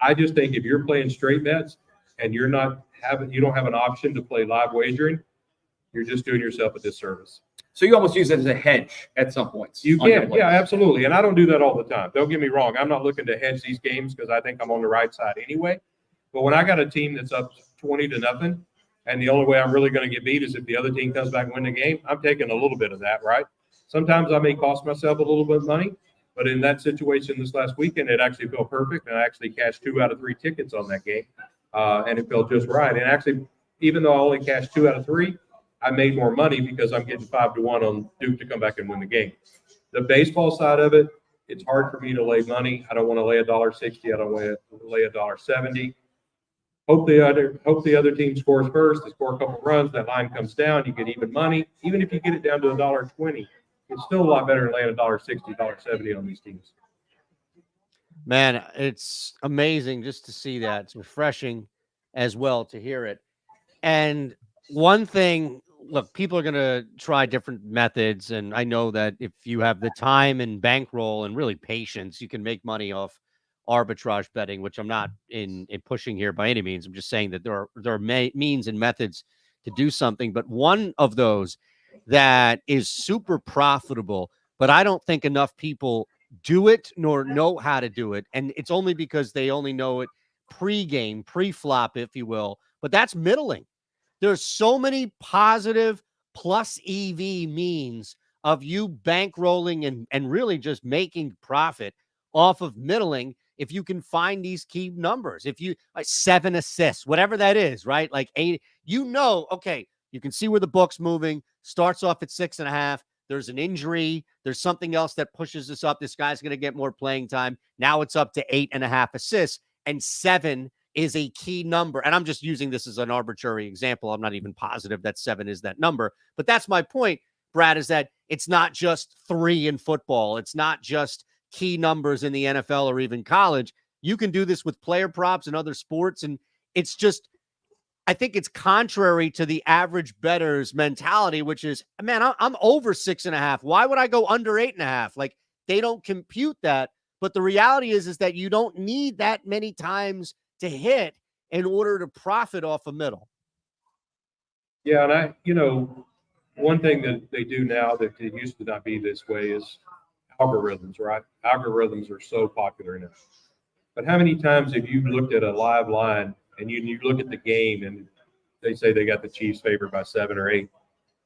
I just think if you're playing straight bets and you don't have an option to play live wagering, you're just doing yourself a disservice. So you almost use it as a hedge at some points. You can, yeah, absolutely. And I don't do that all the time. Don't get me wrong. I'm not looking to hedge these games because I think I'm on the right side anyway. But when I got a team that's up 20-0, and the only way I'm really going to get beat is if the other team comes back and win the game, I'm taking a little bit of that, right? Sometimes I may cost myself a little bit of money, but in that situation this last weekend, it actually felt perfect. And I actually cashed 2 out of 3 tickets on that game, and it felt just right. And actually, even though I only cashed 2 out of 3, I made more money because I'm getting 5-1 on Duke to come back and win the game. The baseball side of it, it's hard for me to lay money. I don't want to lay $1.60. I don't want to lay $1.70. Hope the other team scores first. They score a couple runs. That line comes down. You get even money. Even if you get it down to $1.20, it's still a lot better than laying $1.60, $1.70 on these teams. Man, it's amazing just to see that. It's refreshing as well to hear it. And one thing look, people are going to try different methods. And I know that if you have the time and bankroll and really patience, you can make money off arbitrage betting, which I'm not in pushing here by any means. I'm just saying that there are means and methods to do something. But one of those that is super profitable, but I don't think enough people do it nor know how to do it. And it's only because they only know it pre-game, pre-flop, if you will. But that's middling. There's so many positive plus EV means of you bankrolling and really just making profit off of middling. If you can find these key numbers, if you like 7 assists, whatever that is, right? Like 8, okay, you can see where the book's moving, starts off at 6.5. There's an injury. There's something else that pushes this up. This guy's going to get more playing time. Now it's up to 8.5 assists, and 7 is a key number. And I'm just using this as an arbitrary example. I'm not even positive that 7 is that number, but that's my point, Brad, is that it's not just 3 in football. It's not just key numbers in the NFL or even college. You can do this with player props and other sports. And it's just, I think it's contrary to the average bettor's mentality, which is, man, I'm over 6.5. Why would I go under 8.5? Like, they don't compute that. But the reality is that you don't need that many times to hit in order to profit off a middle. Yeah, and one thing that they do now that it used to not be this way is algorithms, right? Algorithms are so popular now. But how many times have you looked at a live line and you look at the game and they say they got the Chiefs favored by 7 or 8,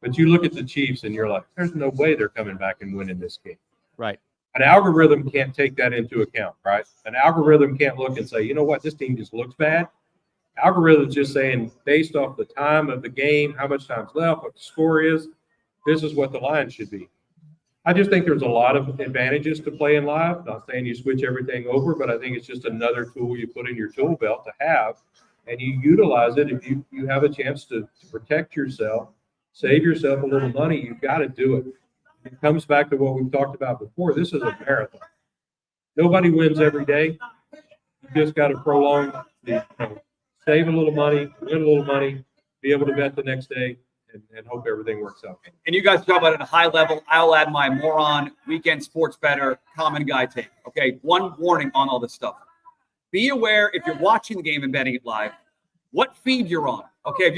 but you look at the Chiefs and you're like, there's no way they're coming back and winning this game. Right. An algorithm can't take that into account, right? An algorithm can't look and say, you know what, this team just looks bad. Algorithm's just saying, based off the time of the game, how much time's left, what the score is, this is what the line should be. I just think there's a lot of advantages to playing live. Not saying you switch everything over, but I think it's just another tool you put in your tool belt to have, and you utilize it. If you have a chance to protect yourself, save yourself a little money, you've got to do it. It comes back to what we've talked about before. This is a marathon. Nobody wins every day. You just got to prolong save a little money, win a little money, be able to bet the next day, and hope everything works out. And you guys talk about it at a high level. I'll add my moron weekend sports bettor common guy take. Okay, one warning on all this stuff. Be aware if you're watching the game and betting it live, what feed you're on. Okay, if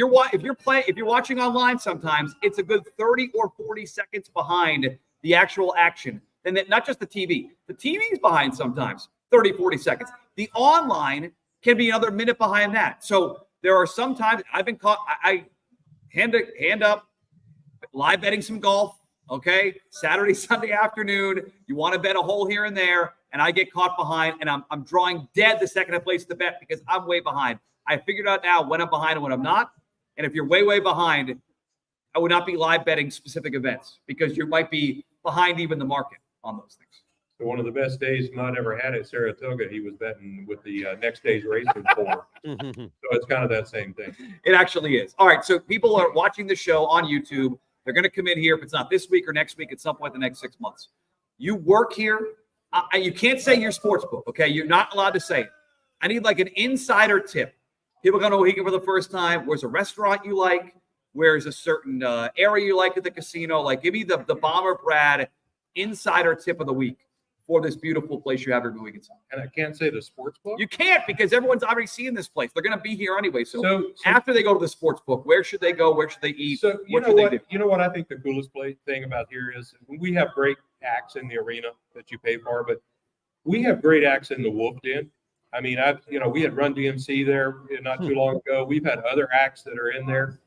you're watching online, sometimes it's a good 30 or 40 seconds behind the actual action. And that not just the TV. The TV is behind sometimes 30, 40 seconds. The online can be another minute behind that. So there are some times I've been caught. I hand up, live betting some golf, okay? Saturday, Sunday afternoon, you want to bet a hole here and there, and I get caught behind, and I'm drawing dead the second I place the bet because I'm way behind. I figured out now when I'm behind and when I'm not, and if you're way, way behind, I would not be live betting specific events because you might be behind even the market on those things. So one of the best days Mutt ever had at Saratoga, he was betting with the next day's racing for. So it's kind of that same thing. It actually is. All right, so people are watching the show on YouTube. They're going to come in here if it's not this week or next week at some point in the next 6 months. You work here. You can't say your sports book, okay? You're not allowed to say it. I need like an insider tip. People going to Mohegan for the first time. Where's a restaurant you like? Where's a certain area you like at the casino? Like, give me the Bomber Brad insider tip of the week for this beautiful place you have in Mohegan Sun. And I can't say the sports book? You can't because everyone's already seen this place. They're going to be here anyway. So after they go to the sports book, where should they go? Where should they eat? So you know what I think the coolest thing about here is we have great acts in the arena that you pay for, but we have great acts in the Wolf Den. I mean, we had Run DMC there not too long ago. We've had other acts that are in there,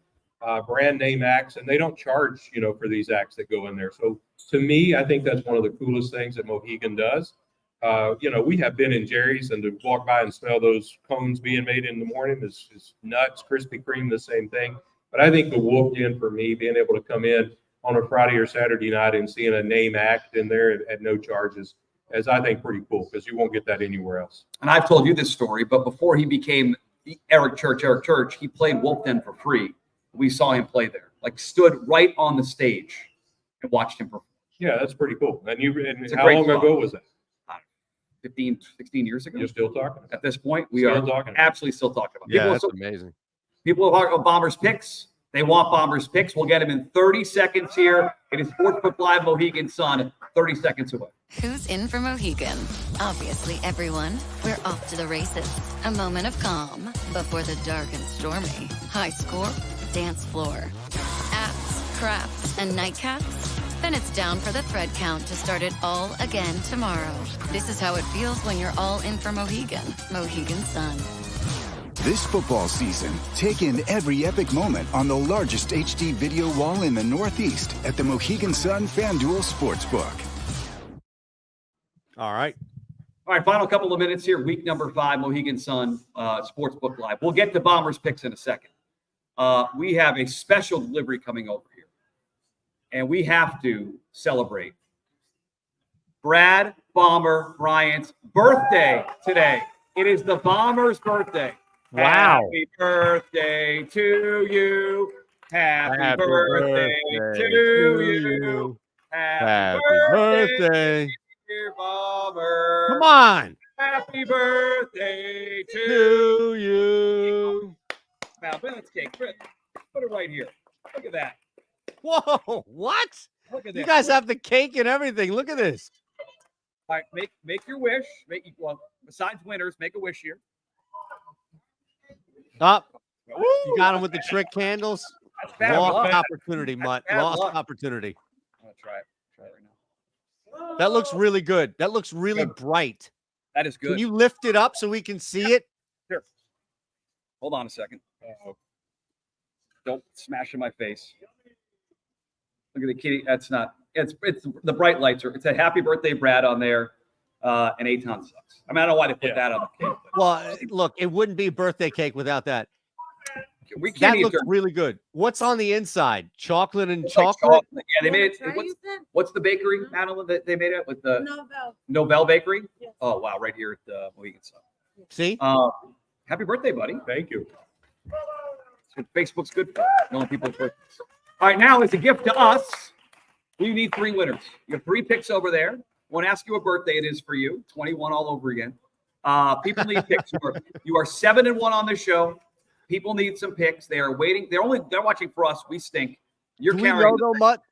brand name acts, and they don't charge, for these acts that go in there. So to me, I think that's one of the coolest things that Mohegan does. We have Ben and Jerry's, and to walk by and smell those cones being made in the morning is nuts. Krispy Kreme, the same thing. But I think the Wolf Den for me, being able to come in on a Friday or Saturday night and seeing a name act in there at no charges, is I think pretty cool because you won't get that anywhere else. And I've told you this story, but before he became Eric Church, he played Wolf Den for free. We saw him play there, like stood right on the stage and watched him perform. Yeah, that's pretty cool. And how long ago was that? 15, 16 years ago. You're still talking at this point. We are absolutely still talking about. Yeah, that's amazing. People are talking about Bombers picks. They want Bombers picks. We'll get them in 30 seconds here. It is Sportsbook Live Mohegan Sun, 30 seconds away. Who's in for Mohegan? Obviously, everyone. We're off to the races. A moment of calm before the dark and stormy. High score, dance floor. Apps, crafts, and nightcaps? Then it's down for the thread count to start it all again tomorrow. This is how it feels when you're all in for Mohegan. Mohegan Sun. This football season, take in every epic moment on the largest HD video wall in the Northeast at the Mohegan Sun FanDuel Sportsbook. All right. All right, final couple of minutes here. Week number 5, Mohegan Sun Sportsbook Live. We'll get to Bombers picks in a second. We have a special delivery coming over here, and we have to celebrate Brad Bomber Bryant's birthday today. It is the Bombers' birthday. Wow. Happy birthday to you. Happy birthday to you. Happy birthday, dear Bomber. Come on. Happy birthday to To you. Now, Bennett's cake. Chris, put it right here. Look at that. Whoa, what? Look at You this. guys have the cake and everything. Look at this. All right, make your wish. Well, besides winners, make a wish here. Up. You got him with the trick candles. That's bad Lost luck. opportunity, Mutt. bad Lost luck. opportunity. I'm gonna try it. Try it right now. That looks really good. That looks really bright. That is good. Can you lift it up so we can see it? Here. Hold on a second. Don't smash in my face. Look at the kitty. That's not. It's the bright lights. It's a happy birthday, Brad, on there. And Aton sucks. I mean, I don't know why they put that on the cake. Well, look, it wouldn't be a birthday cake without that. We can't That eat looks their- really good. What's on the inside? Chocolate and it's like chocolate? chocolate. Yeah, they made it. What's the bakery, Madeline, that they made it with the Novell. Novell Bakery? Yes. Oh, wow. Right here at Mohegan Sun. See? Happy birthday, buddy. Thank you. Facebook's good for knowing people's birthdays. All right, now as a gift to us, we need 3 winners. You have 3 picks over there. Won't ask you what birthday it is for you. 21 all over again. People need picks. You are 7-1 on the show. People need some picks. They are waiting. They're watching for us. We stink. You're Do we carrying. know, though, Mutt?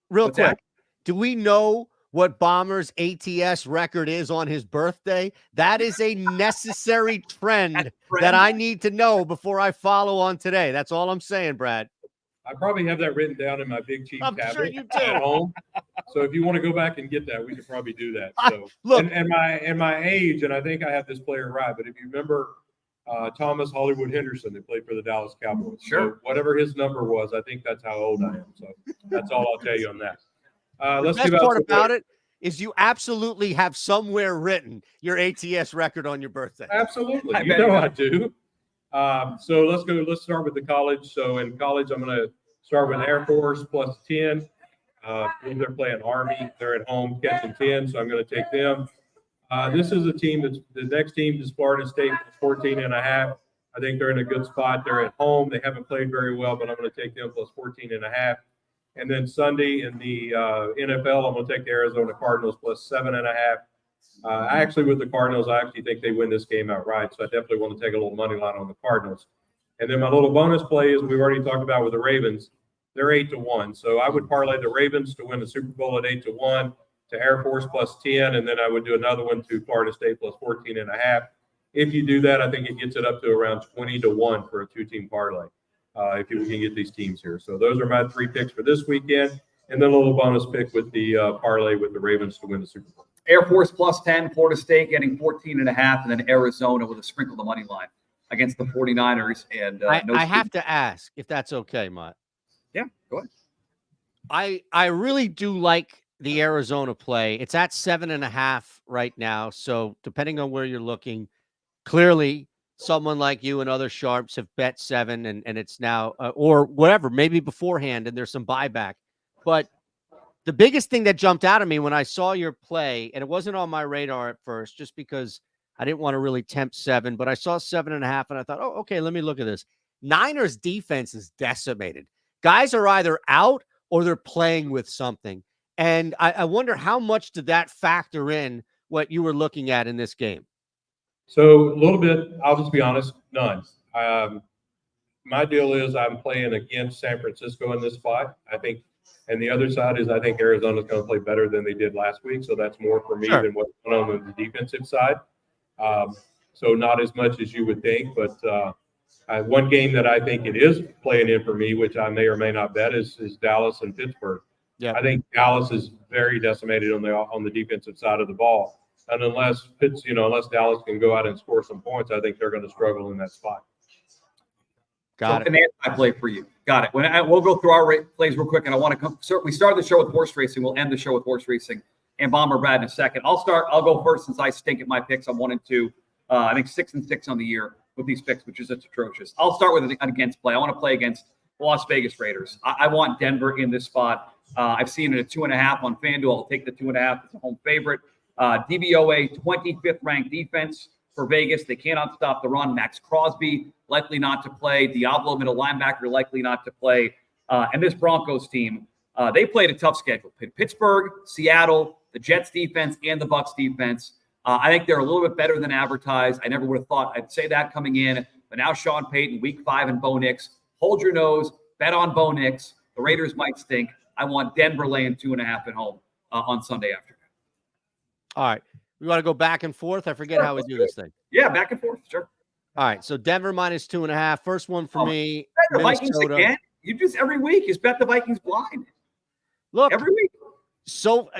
Real What's quick. that? Do we know what Bomber's ATS record is on his birthday? That is a necessary trend that I need to know before I follow on today. That's all I'm saying, Brad. I probably have that written down in my big cheap I'm tablet sure you do. at home. So if you want to go back and get that, we could probably do that. So Look. and my age, and I think I have this player right, but if you remember Thomas Hollywood Henderson, that played for the Dallas Cowboys. Sure. So whatever his number was, I think that's how old I am. So that's all I'll tell you on that. Let's The give best out part some about winners. it is you absolutely have somewhere written your ATS record on your birthday. Absolutely. I You bet know you I do. So let's go. Let's start with the college. So in college, I'm going to start with Air Force plus 10. They're playing Army. They're at home catching 10, so I'm going to take them. This is a team the next team is Florida State plus 14.5. I think they're in a good spot. They're at home. They haven't played very well, but I'm going to take them plus 14.5. And then Sunday in the NFL, I'm going to take the Arizona Cardinals plus 7.5. Actually, with the Cardinals, I actually think they win this game outright. So I definitely want to take a little money line on the Cardinals. And then my little bonus play is we've already talked about with the Ravens. They're 8-1. So I would parlay the Ravens to win the Super Bowl at 8-1, to Air Force plus 10, and then I would do another one to Florida State plus 14.5. If you do that, I think it gets it up to around 20-1 for a 2-team parlay. If you can get these teams here. So those are my 3 picks for this weekend. And then a little bonus pick with the parlay with the Ravens to win the Super Bowl. Air Force plus 10, Florida State getting 14.5, and then Arizona with a sprinkle the money line against the 49ers. And I have to ask if that's okay, Mutt. Yeah, go ahead. I really do like the Arizona play. It's at 7.5 right now. So depending on where you're looking, clearly someone like you and other sharps have bet 7 and it's now or whatever, maybe beforehand, and there's some buyback. But the biggest thing that jumped out at me when I saw your play, and it wasn't on my radar at first, just because I didn't want to really tempt 7, but I saw 7.5 and I thought, oh, okay, let me look at this. Niners defense is decimated. Guys are either out or they're playing with something. And I wonder how much did that factor in what you were looking at in this game? So a little bit, I'll just be honest, none. my deal is I'm playing against San Francisco in this spot. I think, and the other side is I think Arizona's going to play better than they did last week. So that's more for me than what's going on the defensive side. So not as much as you would think, but one game that I think it is playing in for me, which I may or may not bet, is Dallas and Pittsburgh. Yeah. I think Dallas is very decimated on the defensive side of the ball. And unless Dallas can go out and score some points, I think they're going to struggle in that spot. Got it. An anti-play for you. Got it. We'll go through our plays real quick, and I want to come. We started the show with horse racing. We'll end the show with horse racing and Bomber Brad in a second. I'll go first since I stink at my picks. I'm 1 and 2. I think 6 and 6 on the year with these picks, which is atrocious. I'll start with an against play. I want to play against the Las Vegas Raiders. I want Denver in this spot. I've seen it at 2.5 on FanDuel. I'll take the 2.5. It's a home favorite. DVOA 25th ranked defense for Vegas. They cannot stop the run. Max Crosby likely not to play. Diablo, middle linebacker, likely not to play. And this Broncos team, they played a tough schedule. Pittsburgh, Seattle, the Jets defense, and the Bucs defense. I think they're a little bit better than advertised. I never would have thought I'd say that coming in. But now Sean Payton, week 5, and Bo Nix. Hold your nose. Bet on Bo Nix. The Raiders might stink. I want Denver laying 2.5 at home on Sunday afternoon. All right. We want to go back and forth. I forget how we do this thing. Yeah, back and forth. Sure. All right. So Denver minus 2.5. First one for me. Bet the Vikings again. You just every week is bet the Vikings blind. Look, every week. So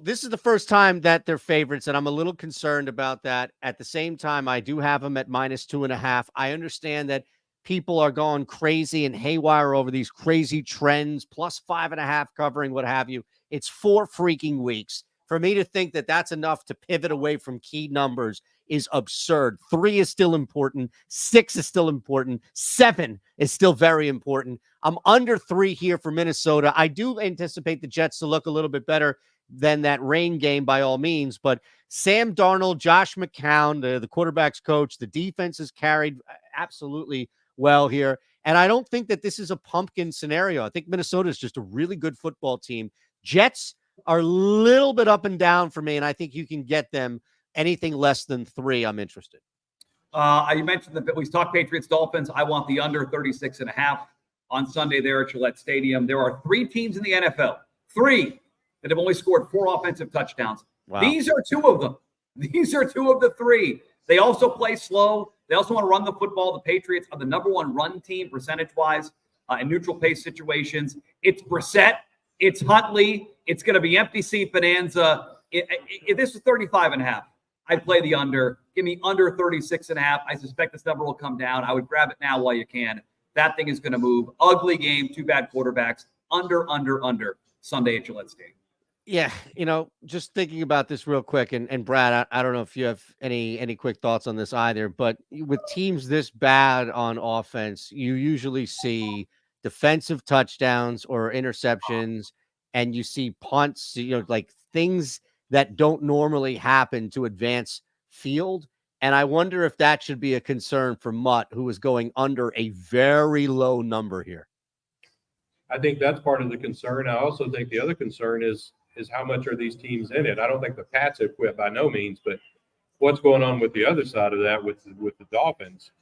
this is the first time that they're favorites, and I'm a little concerned about that. At the same time, I do have them at minus 2.5. I understand that people are going crazy and haywire over these crazy trends, plus 5.5 covering, what have you. It's 4 freaking weeks. For me to think that that's enough to pivot away from key numbers is absurd. 3 is still important. 6 is still important. 7 is still very important. I'm under 3 here for Minnesota. I do anticipate the Jets to look a little bit better than that rain game by all means, but Sam Darnold, Josh McCown, the quarterback's coach, the defense is carried absolutely well here. And I don't think that this is a pumpkin scenario. I think Minnesota is just a really good football team. Jets are a little bit up and down for me, and I think you can get them anything less than 3. I'm interested. You mentioned that we talked Patriots Dolphins. I want the under 36.5 on Sunday there at Gillette Stadium. There are 3 teams in the NFL, 3 that have only scored 4 offensive touchdowns. Wow. These are 2 of them. These are 2 of the 3. They also play slow. They also want to run the football. The Patriots are the number 1 run team percentage-wise in neutral pace situations. It's Brissett. It's Huntley. It's going to be empty seat bonanza. If this was 35.5, I'd play the under. Give me under 36.5. I suspect this number will come down. I would grab it now while you can. That thing is going to move. Ugly game, 2 bad quarterbacks. Under Sunday at Gillette Stadium. Yeah, just thinking about this real quick, and Brad, I don't know if you have any quick thoughts on this either, but with teams this bad on offense, you usually see defensive touchdowns or interceptions, and you see punts, like things that don't normally happen to advance field. And I wonder if that should be a concern for Mutt, who is going under a very low number here. I think that's part of the concern. I also think the other concern is how much are these teams in it? I don't think the Pats have quit by no means, but what's going on with the other side of that with the Dolphins?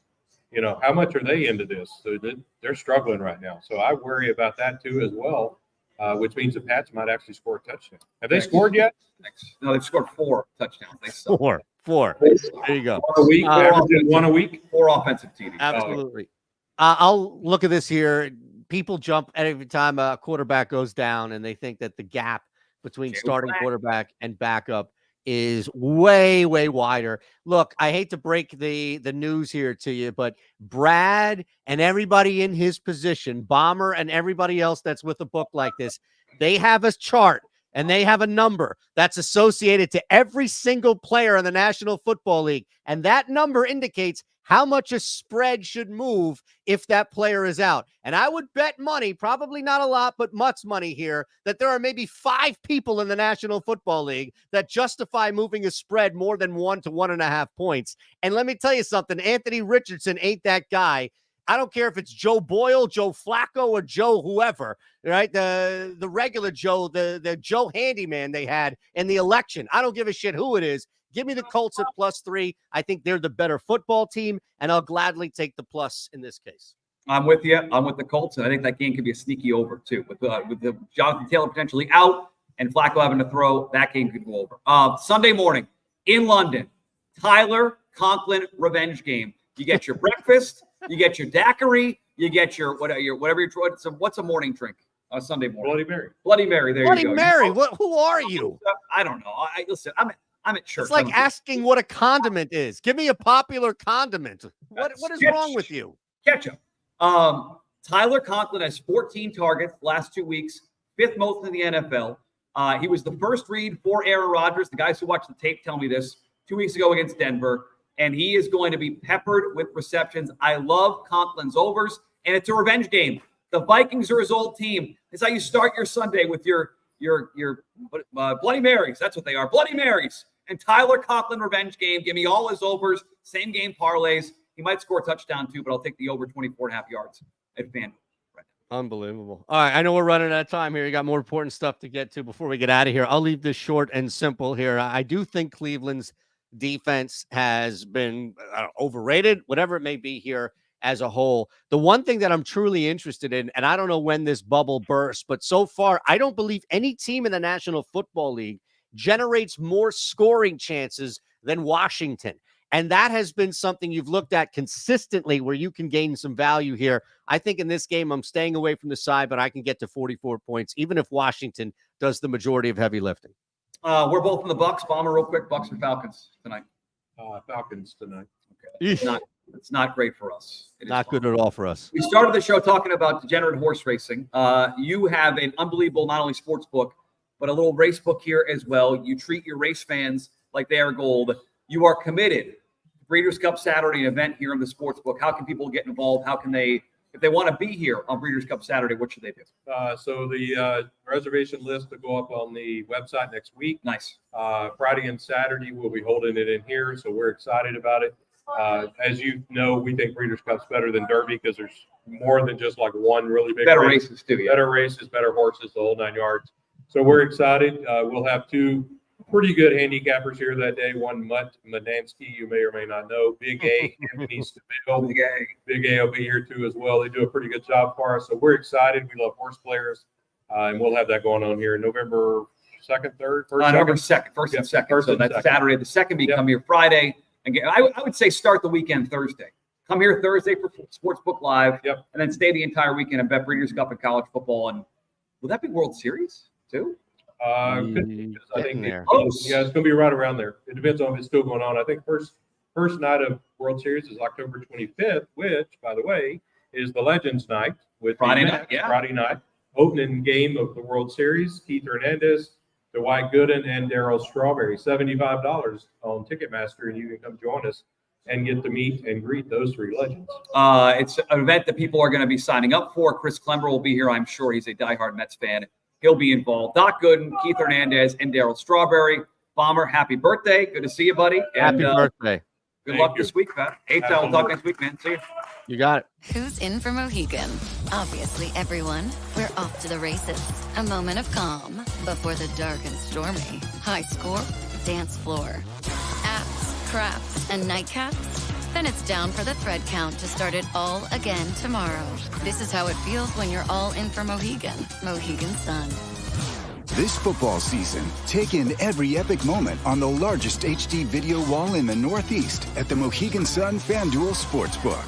How much are they into this? So they're struggling right now. So I worry about that too as well, which means the Pats might actually score a touchdown. Have they scored yet? No, they've scored 4 touchdowns. They suck. Four. There you go. 1 a week. Averaging 1 a week. 4 offensive TDs. Absolutely. I'll look at this here. People jump every time a quarterback goes down, and they think that the gap between starting quarterback and backup is way, way wider. Look, I hate to break the news here to you, but Brad and everybody in his position, Bomber and everybody else that's with a book like this, they have a chart and they have a number that's associated to every single player in the National Football League. And that number indicates how much a spread should move if that player is out. And I would bet money, probably not a lot, but Mutt's money here, that there are maybe 5 people in the National Football League that justify moving a spread more than 1 to 1.5 points. And let me tell you something, Anthony Richardson ain't that guy. I don't care if it's Joe Boyle, Joe Flacco, or Joe whoever, right? The regular Joe, the Joe handyman they had in the election. I don't give a shit who it is. Give me the Colts at +3. I think they're the better football team, and I'll gladly take the plus in this case. I'm with you. I'm with the Colts, and I think that game could be a sneaky over too. With the Jonathan Taylor potentially out and Flacco having to throw, that game could go over. Sunday morning in London, Tyler Conklin revenge game. You get your breakfast, you get your daiquiri, you get your whatever your what's a morning drink? Sunday morning. Bloody Mary. Bloody Mary. There Bloody you go. Mary. Who are you? I don't know. Listen. I'm at church. It's like asking what a condiment is. Give me a popular condiment. What is wrong with you? Ketchup. Tyler Conklin has 14 targets last 2 weeks, 5th most in the NFL. He was the first read for Aaron Rodgers. The guys who watched the tape tell me this 2 weeks ago against Denver. And he is going to be peppered with receptions. I love Conklin's overs, and it's a revenge game. The Vikings are his old team. It's how you start your Sunday with your Bloody Marys. That's what they are, Bloody Marys. And Tyler Conklin revenge game. Give me all his overs, same game parlays. He might score a touchdown too, but I'll take the over 24.5 yards at FanDuel. Unbelievable. All right, I know we're running out of time here. You got more important stuff to get to before we get out of here. I'll leave this short and simple here. I do think Cleveland's defense has been overrated, whatever it may be here as a whole. The one thing that I'm truly interested in, and I don't know when this bubble bursts, but so far, I don't believe any team in the National Football League generates more scoring chances than Washington. And that has been something you've looked at consistently where you can gain some value here. I think in this game, I'm staying away from the side, but I can get to 44 points, even if Washington does the majority of heavy lifting. We're both in the Bucks. Bomber, real quick. Bucks or Falcons tonight? Falcons tonight. Okay. It's not great for us. Not good at all for us. We started the show talking about degenerate horse racing. You have an unbelievable, not only sports book, but a little race book here as well. You treat your race fans like they are gold. You are committed to Breeders' Cup Saturday, an event here in the sports book. How can people get involved? How can they, if they want to be here on Breeders' Cup Saturday, what should they do? So the reservation list will go up on the website next week. Nice. Friday and Saturday, we'll be holding it in here, so we're excited about it. As you know, we think Breeders' Cup's better than Derby because there's more than just like one really big better race. Races too. Yeah. Better races, better horses, the whole 9 yards. So we're excited. We'll have two pretty good handicappers here that day. One, Mutnansky, you may or may not know. Big A, Anthony Stabile. Big A will be here too as well. They do a pretty good job for us. So we're excited. We love horse players. And we'll have that going on here November 2nd, 3rd? November 2nd, first and second. So that's Saturday. The second we come here Friday. Again, I would say start the weekend Thursday. Come here Thursday for Sportsbook Live. Yep. And then stay the entire weekend and bet Breeders' Cup and college football. And will that be World Series too? I think there. it's going to be right around there. It depends on if it's still going on. I think first night of World Series is October 25th, which, by the way, is the Legends Night with Friday night. Yeah. Friday night opening game of the World Series. Keith Hernandez, Dwight Gooden, and Darryl Strawberry. $75 on Ticketmaster, and you can come join us and get to meet and greet those three legends. It's an event that people are going to be signing up for. Chris Klemmer will be here, I'm sure. He's a diehard Mets fan. He'll be involved. Doc Gooden, Keith Hernandez, and Darryl Strawberry. Bomber, happy birthday. Good to see you, buddy. And, Happy birthday. Good luck this week, Pat. We'll talk next week, man. See you. You got it. Who's in for Mohegan? Obviously, everyone. We're off to the races. A moment of calm before the dark and stormy. High score, dance floor. Apps, crafts, and nightcaps? Then it's down for the thread count to start it all again tomorrow. This is how it feels when you're all in for Mohegan. Mohegan Sun. This football season, take in every epic moment on the largest HD video wall in the Northeast at the Mohegan Sun FanDuel Sportsbook.